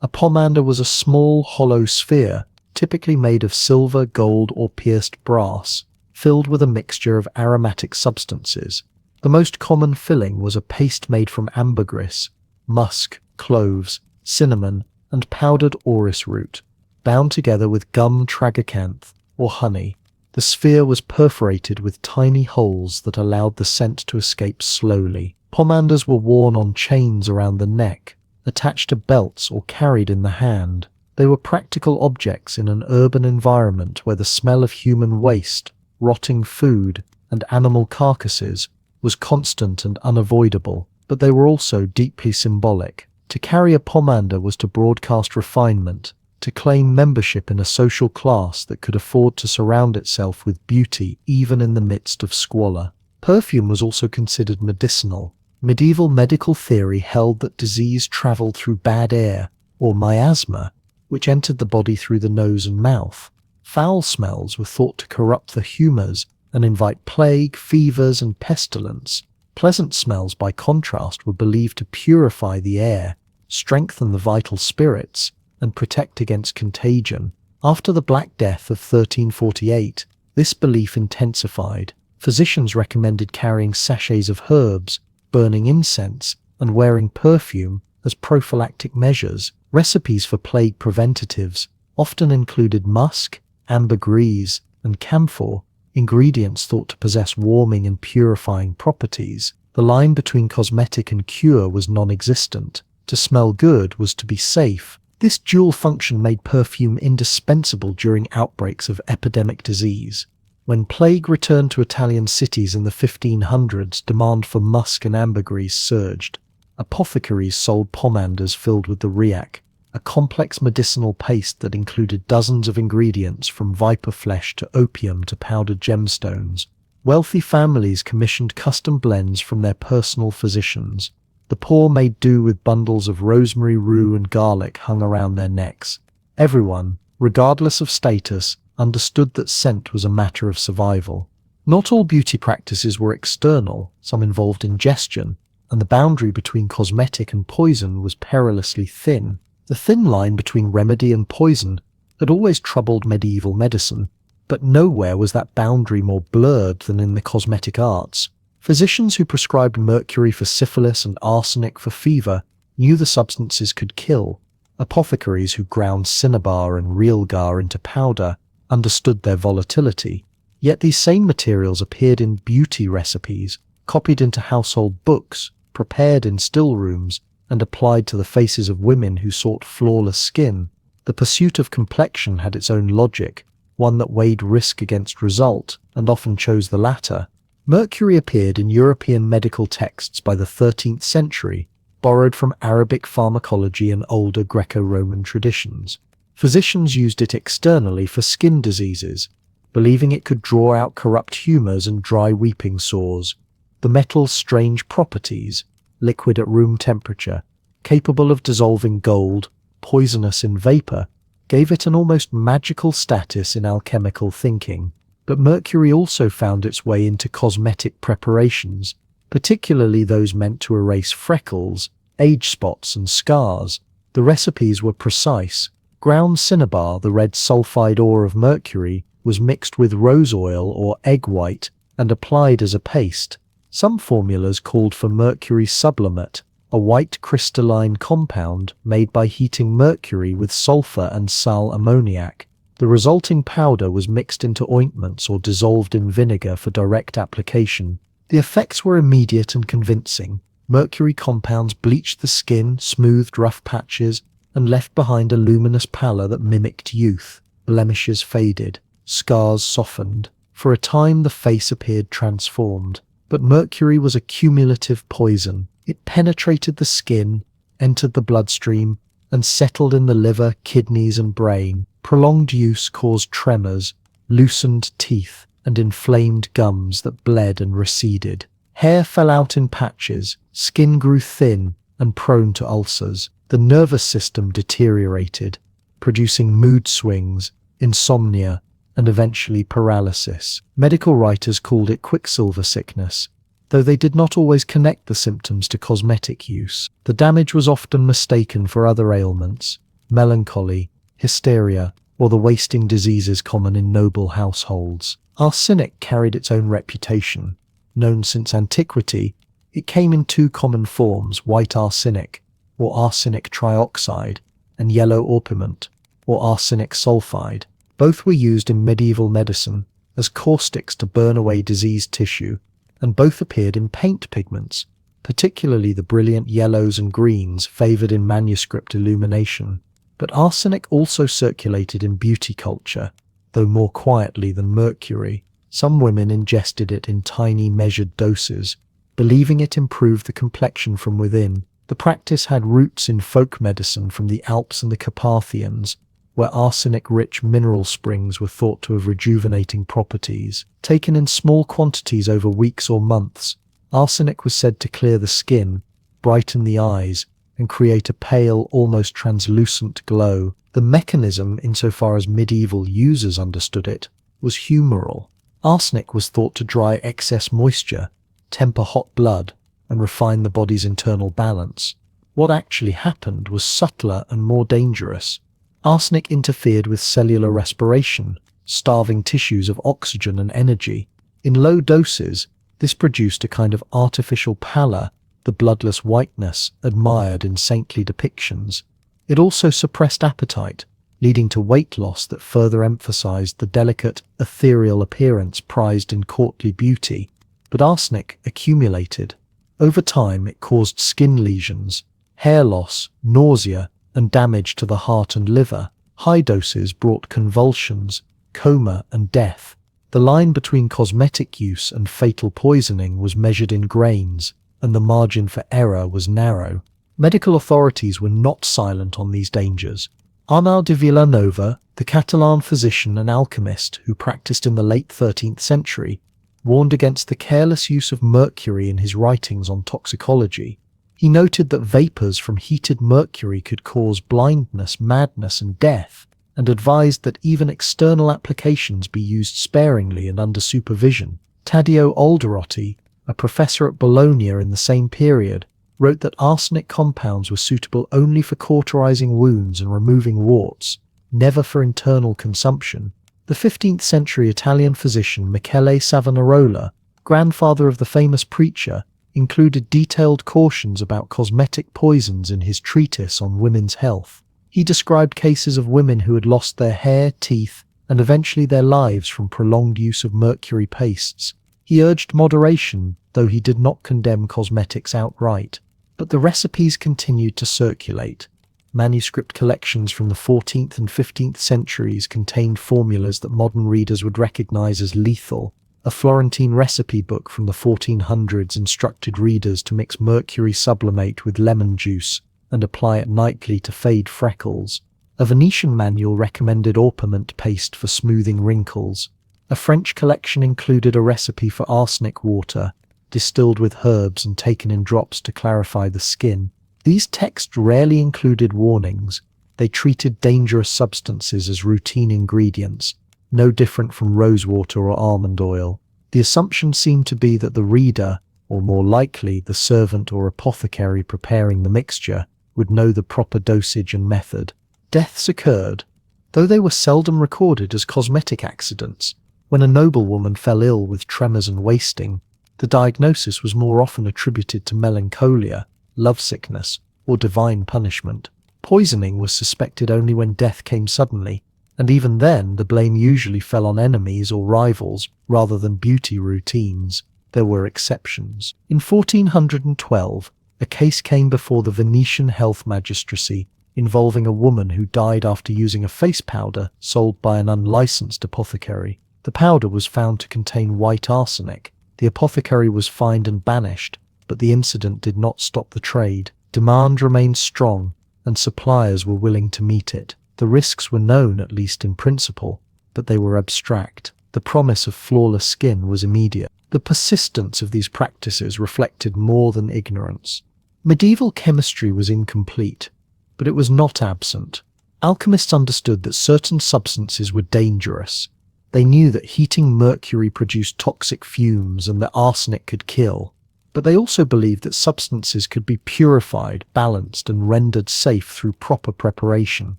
A pomander was a small, hollow sphere, typically made of silver, gold, or pierced brass, filled with a mixture of aromatic substances. The most common filling was a paste made from ambergris, musk, cloves, cinnamon, and powdered orris root, bound together with gum tragacanth or honey. The sphere was perforated with tiny holes that allowed the scent to escape slowly. Pomanders were worn on chains around the neck, attached to belts or carried in the hand. They were practical objects in an urban environment where the smell of human waste, rotting food, and animal carcasses was constant and unavoidable, but they were also deeply symbolic. To carry a pomander was to broadcast refinement, to claim membership in a social class that could afford to surround itself with beauty even in the midst of squalor. Perfume was also considered medicinal. Medieval medical theory held that disease traveled through bad air, or miasma, which entered the body through the nose and mouth. Foul smells were thought to corrupt the humors and invite plague, fevers, and pestilence. Pleasant smells, by contrast, were believed to purify the air, strengthen the vital spirits, and protect against contagion. After the Black Death of 1348, this belief intensified. Physicians recommended carrying sachets of herbs, burning incense, and wearing perfume as prophylactic measures. Recipes for plague preventatives often included musk, ambergris, and camphor, ingredients thought to possess warming and purifying properties. The line between cosmetic and cure was non-existent. To smell good was to be safe. This dual function made perfume indispensable during outbreaks of epidemic disease. When plague returned to Italian cities in the 1500s, demand for musk and ambergris surged. Apothecaries sold pomanders filled with the riac, a complex medicinal paste that included dozens of ingredients from viper flesh to opium to powdered gemstones. Wealthy families commissioned custom blends from their personal physicians. The poor made do with bundles of rosemary, rue, and garlic hung around their necks. Everyone, regardless of status, understood that scent was a matter of survival. Not all beauty practices were external, some involved ingestion, and the boundary between cosmetic and poison was perilously thin. The thin line between remedy and poison had always troubled medieval medicine, but nowhere was that boundary more blurred than in the cosmetic arts. Physicians who prescribed mercury for syphilis and arsenic for fever knew the substances could kill. Apothecaries who ground cinnabar and realgar into powder understood their volatility. Yet these same materials appeared in beauty recipes, copied into household books, prepared in still rooms, and applied to the faces of women who sought flawless skin. The pursuit of complexion had its own logic, one that weighed risk against result, and often chose the latter. Mercury appeared in European medical texts by the 13th century, borrowed from Arabic pharmacology and older Greco-Roman traditions. Physicians used it externally for skin diseases, believing it could draw out corrupt humors and dry weeping sores. The metal's strange properties, liquid at room temperature, capable of dissolving gold, poisonous in vapor, gave it an almost magical status in alchemical thinking. But mercury also found its way into cosmetic preparations, particularly those meant to erase freckles, age spots, and scars. The recipes were precise. Ground cinnabar, the red sulfide ore of mercury, was mixed with rose oil or egg white and applied as a paste. Some formulas called for mercury sublimate, a white crystalline compound made by heating mercury with sulfur and sal ammoniac. The resulting powder was mixed into ointments or dissolved in vinegar for direct application. The effects were immediate and convincing. Mercury compounds bleached the skin, smoothed rough patches, and left behind a luminous pallor that mimicked youth. Blemishes faded, scars softened. For a time the face appeared transformed. But mercury was a cumulative poison. It penetrated the skin, entered the bloodstream, and settled in the liver, kidneys, and brain. Prolonged use caused tremors, loosened teeth, and inflamed gums that bled and receded. Hair fell out in patches, skin grew thin and prone to ulcers. The nervous system deteriorated, producing mood swings, insomnia, and eventually paralysis. Medical writers called it quicksilver sickness, though they did not always connect the symptoms to cosmetic use. The damage was often mistaken for other ailments, melancholy, hysteria, or the wasting diseases common in noble households. Arsenic carried its own reputation. Known since antiquity, it came in two common forms: white arsenic, or arsenic trioxide, and yellow orpiment, or arsenic sulfide. Both were used in medieval medicine as caustics to burn away diseased tissue, and both appeared in paint pigments, particularly the brilliant yellows and greens favored in manuscript illumination. But arsenic also circulated in beauty culture, though more quietly than mercury. Some women ingested it in tiny measured doses, believing it improved the complexion from within. The practice had roots in folk medicine from the Alps and the Carpathians, where arsenic-rich mineral springs were thought to have rejuvenating properties. Taken in small quantities over weeks or months, arsenic was said to clear the skin, brighten the eyes, and create a pale, almost translucent glow. The mechanism, insofar as medieval users understood it, was humoral. Arsenic was thought to dry excess moisture, temper hot blood, and refine the body's internal balance. What actually happened was subtler and more dangerous. Arsenic interfered with cellular respiration, starving tissues of oxygen and energy. In low doses, this produced a kind of artificial pallor, the bloodless whiteness admired in saintly depictions. It also suppressed appetite, leading to weight loss that further emphasized the delicate, ethereal appearance prized in courtly beauty. But arsenic accumulated. Over time, it caused skin lesions, hair loss, nausea, and damage to the heart and liver. High doses brought convulsions, coma, and death. The line between cosmetic use and fatal poisoning was measured in grains, and the margin for error was narrow. Medical authorities were not silent on these dangers. Arnau de Villanova, the Catalan physician and alchemist who practiced in the late 13th century, warned against the careless use of mercury in his writings on toxicology. He noted that vapors from heated mercury could cause blindness, madness, and death, and advised that even external applications be used sparingly and under supervision. Taddeo Alderotti, a professor at Bologna in the same period, wrote that arsenic compounds were suitable only for cauterizing wounds and removing warts, never for internal consumption. The 15th century Italian physician Michele Savonarola, grandfather of the famous preacher, included detailed cautions about cosmetic poisons in his treatise on women's health. He described cases of women who had lost their hair, teeth, and eventually their lives from prolonged use of mercury pastes. He urged moderation, though he did not condemn cosmetics outright. But the recipes continued to circulate. Manuscript collections from the 14th and 15th centuries contained formulas that modern readers would recognize as lethal. A Florentine recipe book from the 1400s instructed readers to mix mercury sublimate with lemon juice and apply it nightly to fade freckles. A Venetian manual recommended orpiment paste for smoothing wrinkles. A French collection included a recipe for arsenic water, distilled with herbs and taken in drops to clarify the skin. These texts rarely included warnings. They treated dangerous substances as routine ingredients, no different from rosewater or almond oil. The assumption seemed to be that the reader, or more likely the servant or apothecary preparing the mixture, would know the proper dosage and method. Deaths occurred, though they were seldom recorded as cosmetic accidents. When a noblewoman fell ill with tremors and wasting, the diagnosis was more often attributed to melancholia, lovesickness, or divine punishment. Poisoning was suspected only when death came suddenly, and even then the blame usually fell on enemies or rivals rather than beauty routines. There were exceptions. In 1412, a case came before the Venetian health magistracy involving a woman who died after using a face powder sold by an unlicensed apothecary. The powder was found to contain white arsenic. The apothecary was fined and banished, but the incident did not stop the trade. Demand remained strong, and suppliers were willing to meet it. The risks were known, at least in principle, but they were abstract. The promise of flawless skin was immediate. The persistence of these practices reflected more than ignorance. Medieval chemistry was incomplete, but it was not absent. Alchemists understood that certain substances were dangerous. They knew that heating mercury produced toxic fumes and that arsenic could kill. But they also believed that substances could be purified, balanced, and rendered safe through proper preparation.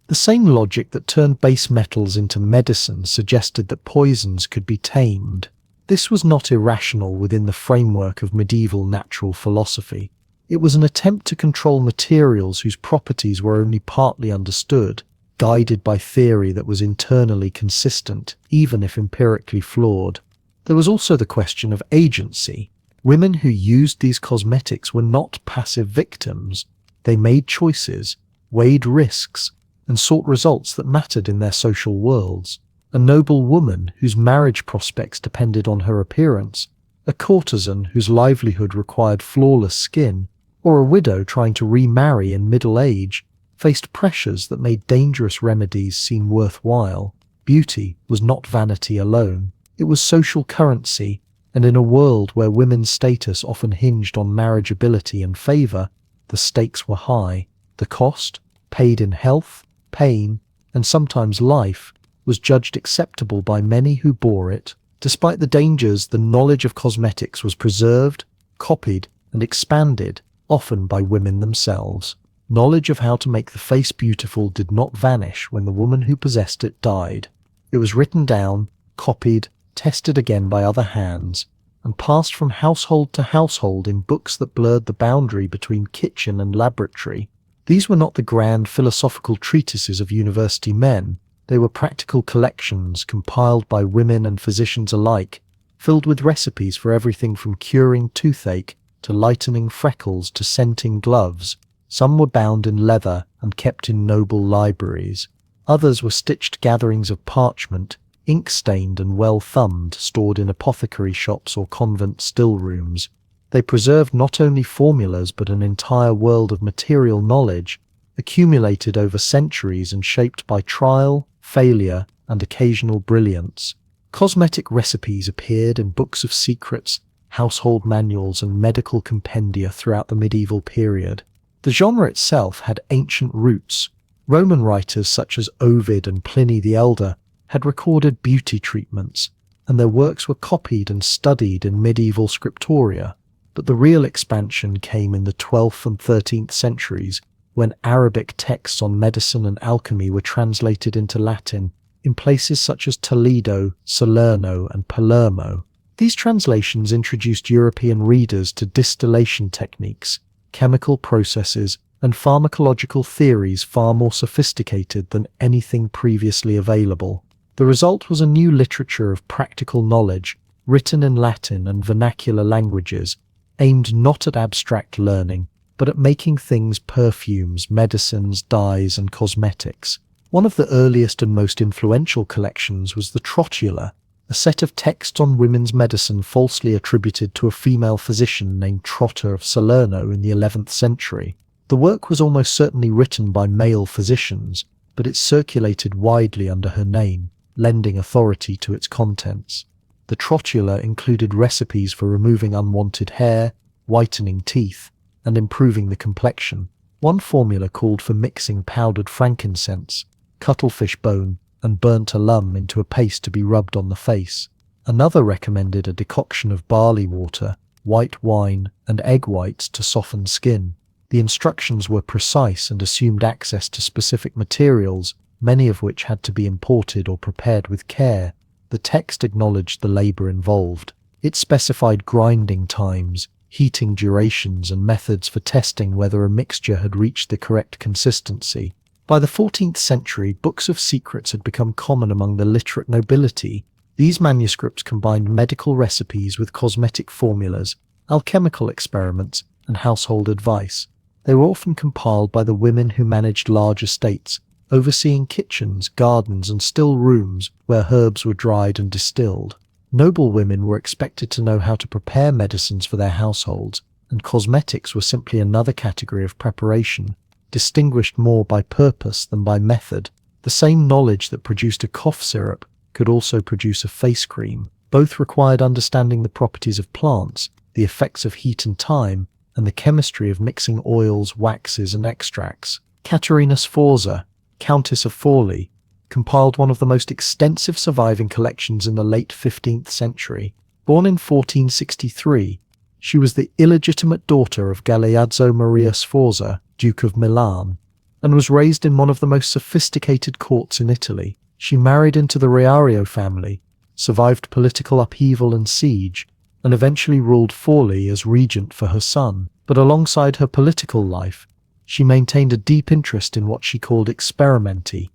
The same logic that turned base metals into medicine suggested that poisons could be tamed. This was not irrational within the framework of medieval natural philosophy. It was an attempt to control materials whose properties were only partly understood, guided by theory that was internally consistent, even if empirically flawed. There was also the question of agency. Women who used these cosmetics were not passive victims. They made choices, weighed risks, and sought results that mattered in their social worlds. A noble woman whose marriage prospects depended on her appearance, a courtesan whose livelihood required flawless skin, or a widow trying to remarry in middle age, faced pressures that made dangerous remedies seem worthwhile. Beauty was not vanity alone. It was social currency, and in a world where women's status often hinged on marriageability and favor, the stakes were high. The cost, paid in health, pain, and sometimes life, was judged acceptable by many who bore it. Despite the dangers, the knowledge of cosmetics was preserved, copied, and expanded, often by women themselves. Knowledge of how to make the face beautiful did not vanish when the woman who possessed it died. It was written down, copied, tested again by other hands, and passed from household to household in books that blurred the boundary between kitchen and laboratory. These were not the grand philosophical treatises of university men. They were practical collections compiled by women and physicians alike, filled with recipes for everything from curing toothache to lightening freckles to scenting gloves. Some were bound in leather and kept in noble libraries. Others were stitched gatherings of parchment, ink-stained and well-thumbed, stored in apothecary shops or convent still-rooms. They preserved not only formulas but an entire world of material knowledge, accumulated over centuries and shaped by trial, failure, and occasional brilliance. Cosmetic recipes appeared in books of secrets, household manuals, and medical compendia throughout the medieval period. The genre itself had ancient roots. Roman writers such as Ovid and Pliny the Elder had recorded beauty treatments, and their works were copied and studied in medieval scriptoria. But the real expansion came in the 12th and 13th centuries, when Arabic texts on medicine and alchemy were translated into Latin in places such as Toledo, Salerno, and Palermo. These translations introduced European readers to distillation techniques, chemical processes, and pharmacological theories far more sophisticated than anything previously available. The result was a new literature of practical knowledge, written in Latin and vernacular languages, aimed not at abstract learning, but at making things perfumes, medicines, dyes, and cosmetics. One of the earliest and most influential collections was the Trotula, a set of texts on women's medicine falsely attributed to a female physician named Trotta of Salerno in the 11th century. The work was almost certainly written by male physicians, but it circulated widely under her name, lending authority to its contents. The Trotula included recipes for removing unwanted hair, whitening teeth, and improving the complexion. One formula called for mixing powdered frankincense, cuttlefish bone, and burnt alum into a paste to be rubbed on the face. Another recommended a decoction of barley water, white wine, and egg whites to soften skin. The instructions were precise and assumed access to specific materials, many of which had to be imported or prepared with care. The text acknowledged the labor involved. It specified grinding times, heating durations, and methods for testing whether a mixture had reached the correct consistency. By the 14th century, books of secrets had become common among the literate nobility. These manuscripts combined medical recipes with cosmetic formulas, alchemical experiments, and household advice. They were often compiled by the women who managed large estates, overseeing kitchens, gardens, and still rooms where herbs were dried and distilled. Noble women were expected to know how to prepare medicines for their households, and cosmetics were simply another category of preparation, distinguished more by purpose than by method. The same knowledge that produced a cough syrup could also produce a face cream. Both required understanding the properties of plants, the effects of heat and time, and the chemistry of mixing oils, waxes, and extracts. Caterina Sforza, Countess of Forli, compiled one of the most extensive surviving collections in the late 15th century. Born in 1463, she was the illegitimate daughter of Galeazzo Maria Sforza, Duke of Milan, and was raised in one of the most sophisticated courts in Italy. She married into the Riario family, survived political upheaval and siege, and eventually ruled Forli as regent for her son. But alongside her political life, she maintained a deep interest in what she called experiments.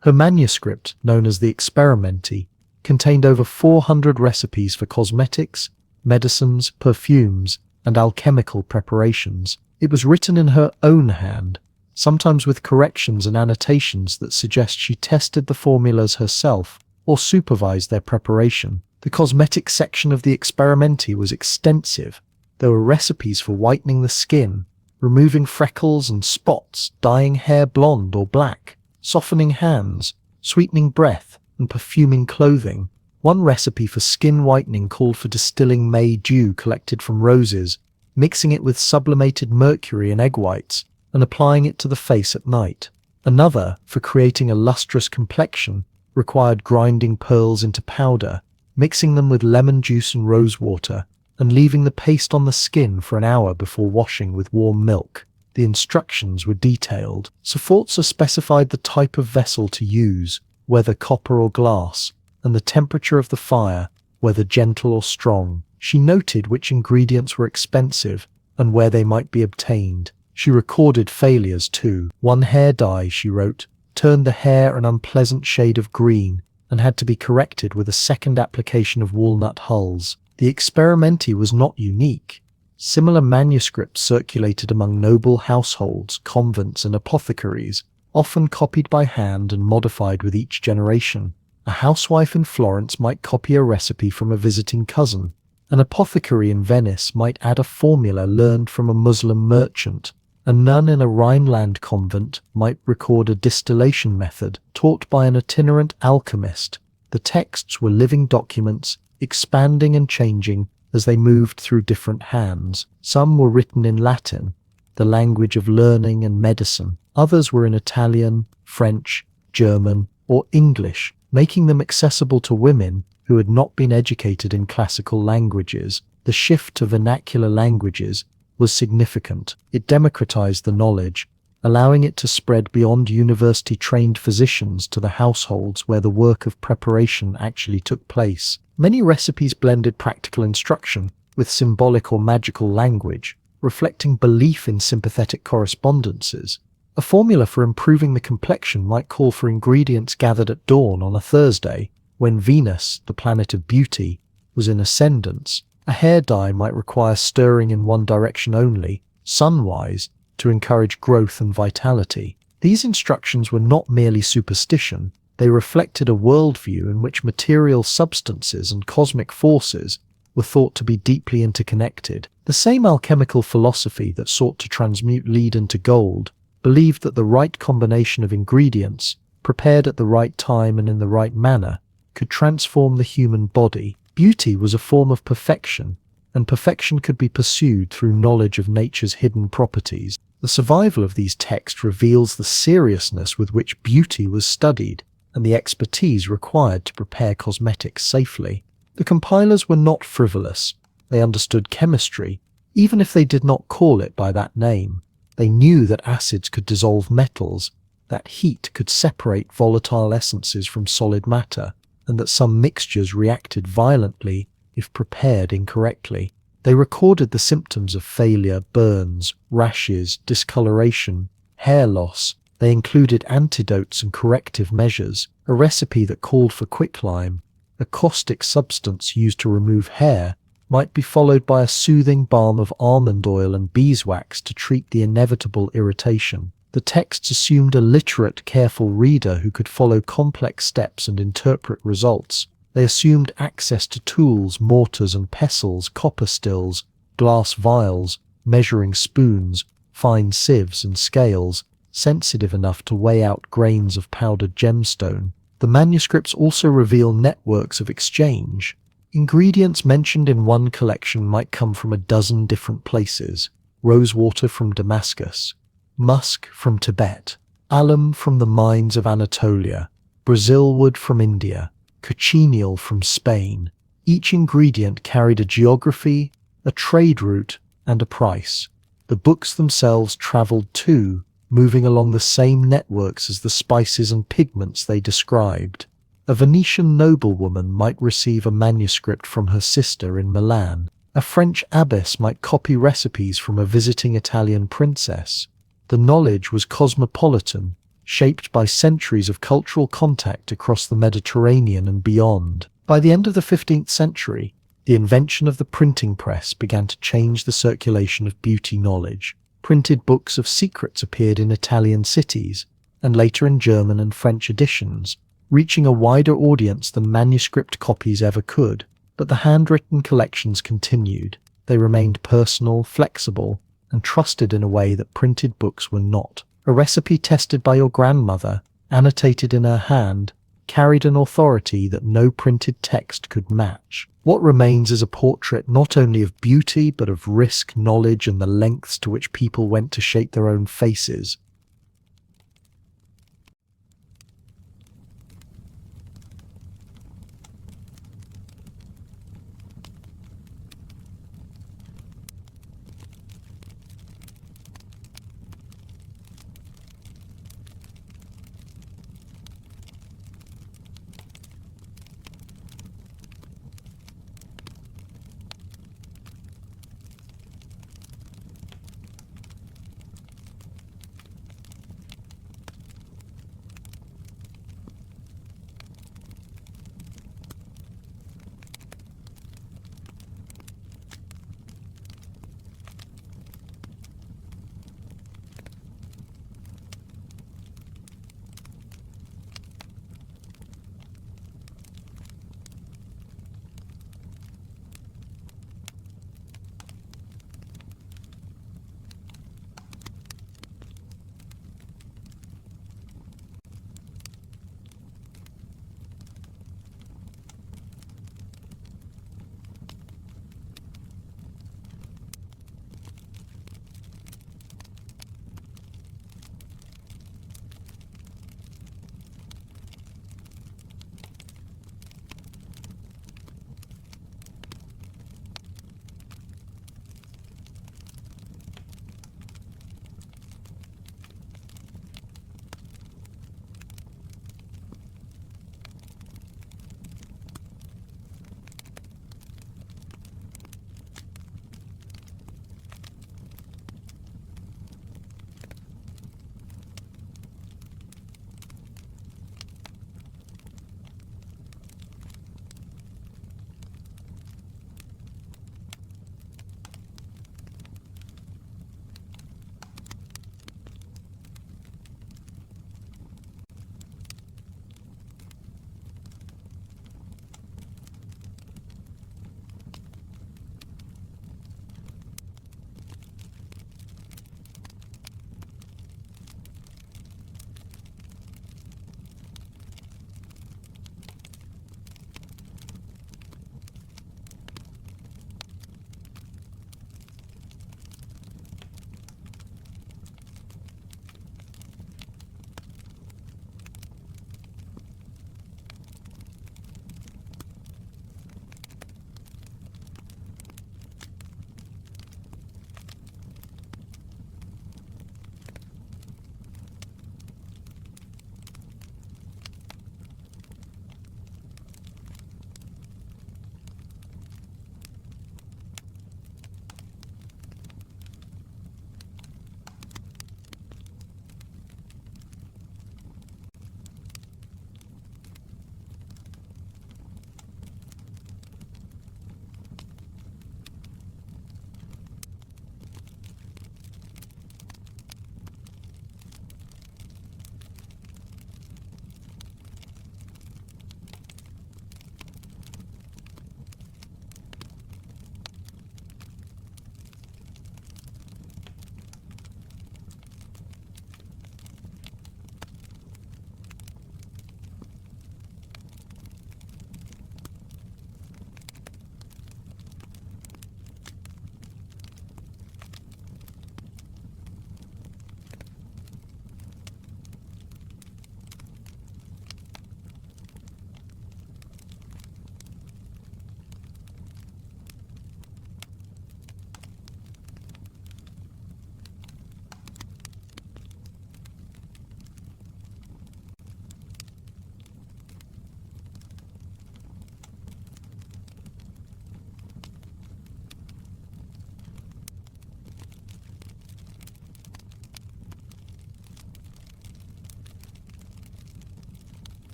Her manuscript, known as the Experimenti, contained over 400 recipes for cosmetics, medicines, perfumes, and alchemical preparations. It was written in her own hand, sometimes with corrections and annotations that suggest she tested the formulas herself or supervised their preparation. The cosmetic section of the Experimenti was extensive. There were recipes for whitening the skin, removing freckles and spots, dyeing hair blonde or black, softening hands, sweetening breath, and perfuming clothing. One recipe for skin whitening called for distilling May dew collected from roses, mixing it with sublimated mercury and egg whites, and applying it to the face at night. Another, for creating a lustrous complexion, required grinding pearls into powder, mixing them with lemon juice and rose water, and leaving the paste on the skin for an hour before washing with warm milk. The instructions were detailed. Sforza specified the type of vessel to use, whether copper or glass, and the temperature of the fire, whether gentle or strong. She noted which ingredients were expensive and where they might be obtained. She recorded failures too. One hair dye, she wrote, turned the hair an unpleasant shade of green and had to be corrected with a second application of walnut hulls. The experimenti was not unique. Similar manuscripts circulated among noble households, convents, and apothecaries, often copied by hand and modified with each generation. A housewife in Florence might copy a recipe from a visiting cousin. An apothecary in Venice might add a formula learned from a Muslim merchant. A nun in a Rhineland convent might record a distillation method taught by an itinerant alchemist. The texts were living documents, expanding and changing as they moved through different hands. Some were written in Latin, the language of learning and medicine. Others were in Italian, French, German, or English, making them accessible to women who had not been educated in classical languages. The shift to vernacular languages was significant. It democratized the knowledge, allowing it to spread beyond university-trained physicians to the households where the work of preparation actually took place. Many recipes blended practical instruction with symbolic or magical language, reflecting belief in sympathetic correspondences. A formula for improving the complexion might call for ingredients gathered at dawn on a Thursday, when Venus, the planet of beauty, was in ascendance. A hair dye might require stirring in one direction only, sunwise, to encourage growth and vitality. These instructions were not merely superstition, they reflected a worldview in which material substances and cosmic forces were thought to be deeply interconnected. The same alchemical philosophy that sought to transmute lead into gold believed that the right combination of ingredients, prepared at the right time and in the right manner, could transform the human body. Beauty was a form of perfection, and perfection could be pursued through knowledge of nature's hidden properties. The survival of these texts reveals the seriousness with which beauty was studied and the expertise required to prepare cosmetics safely. The compilers were not frivolous. They understood chemistry, even if they did not call it by that name. They knew that acids could dissolve metals, that heat could separate volatile essences from solid matter, and that some mixtures reacted violently if prepared incorrectly. They recorded the symptoms of failure, burns, rashes, discoloration, hair loss. They included antidotes and corrective measures. A recipe that called for quicklime, a caustic substance used to remove hair, might be followed by a soothing balm of almond oil and beeswax to treat the inevitable irritation. The texts assumed a literate, careful reader who could follow complex steps and interpret results. They assumed access to tools, mortars and pestles, copper stills, glass vials, measuring spoons, fine sieves and scales, sensitive enough to weigh out grains of powdered gemstone. The manuscripts also reveal networks of exchange. Ingredients mentioned in one collection might come from a dozen different places: rosewater from Damascus, musk from Tibet, alum from the mines of Anatolia, Brazil wood from India, cochineal from Spain. Each ingredient carried a geography, a trade route, and a price. The books themselves traveled too, moving along the same networks as the spices and pigments they described. A Venetian noblewoman might receive a manuscript from her sister in Milan. A French abbess might copy recipes from a visiting Italian princess. The knowledge was cosmopolitan, shaped by centuries of cultural contact across the Mediterranean and beyond. By the end of the 15th century, the invention of the printing press began to change the circulation of beauty knowledge. Printed books of secrets appeared in Italian cities, and later in German and French editions, reaching a wider audience than manuscript copies ever could. But the handwritten collections continued. They remained personal, flexible, and trusted in a way that printed books were not. A recipe tested by your grandmother, annotated in her hand, carried an authority that no printed text could match. What remains is a portrait not only of beauty but of risk, knowledge, and the lengths to which people went to shape their own faces.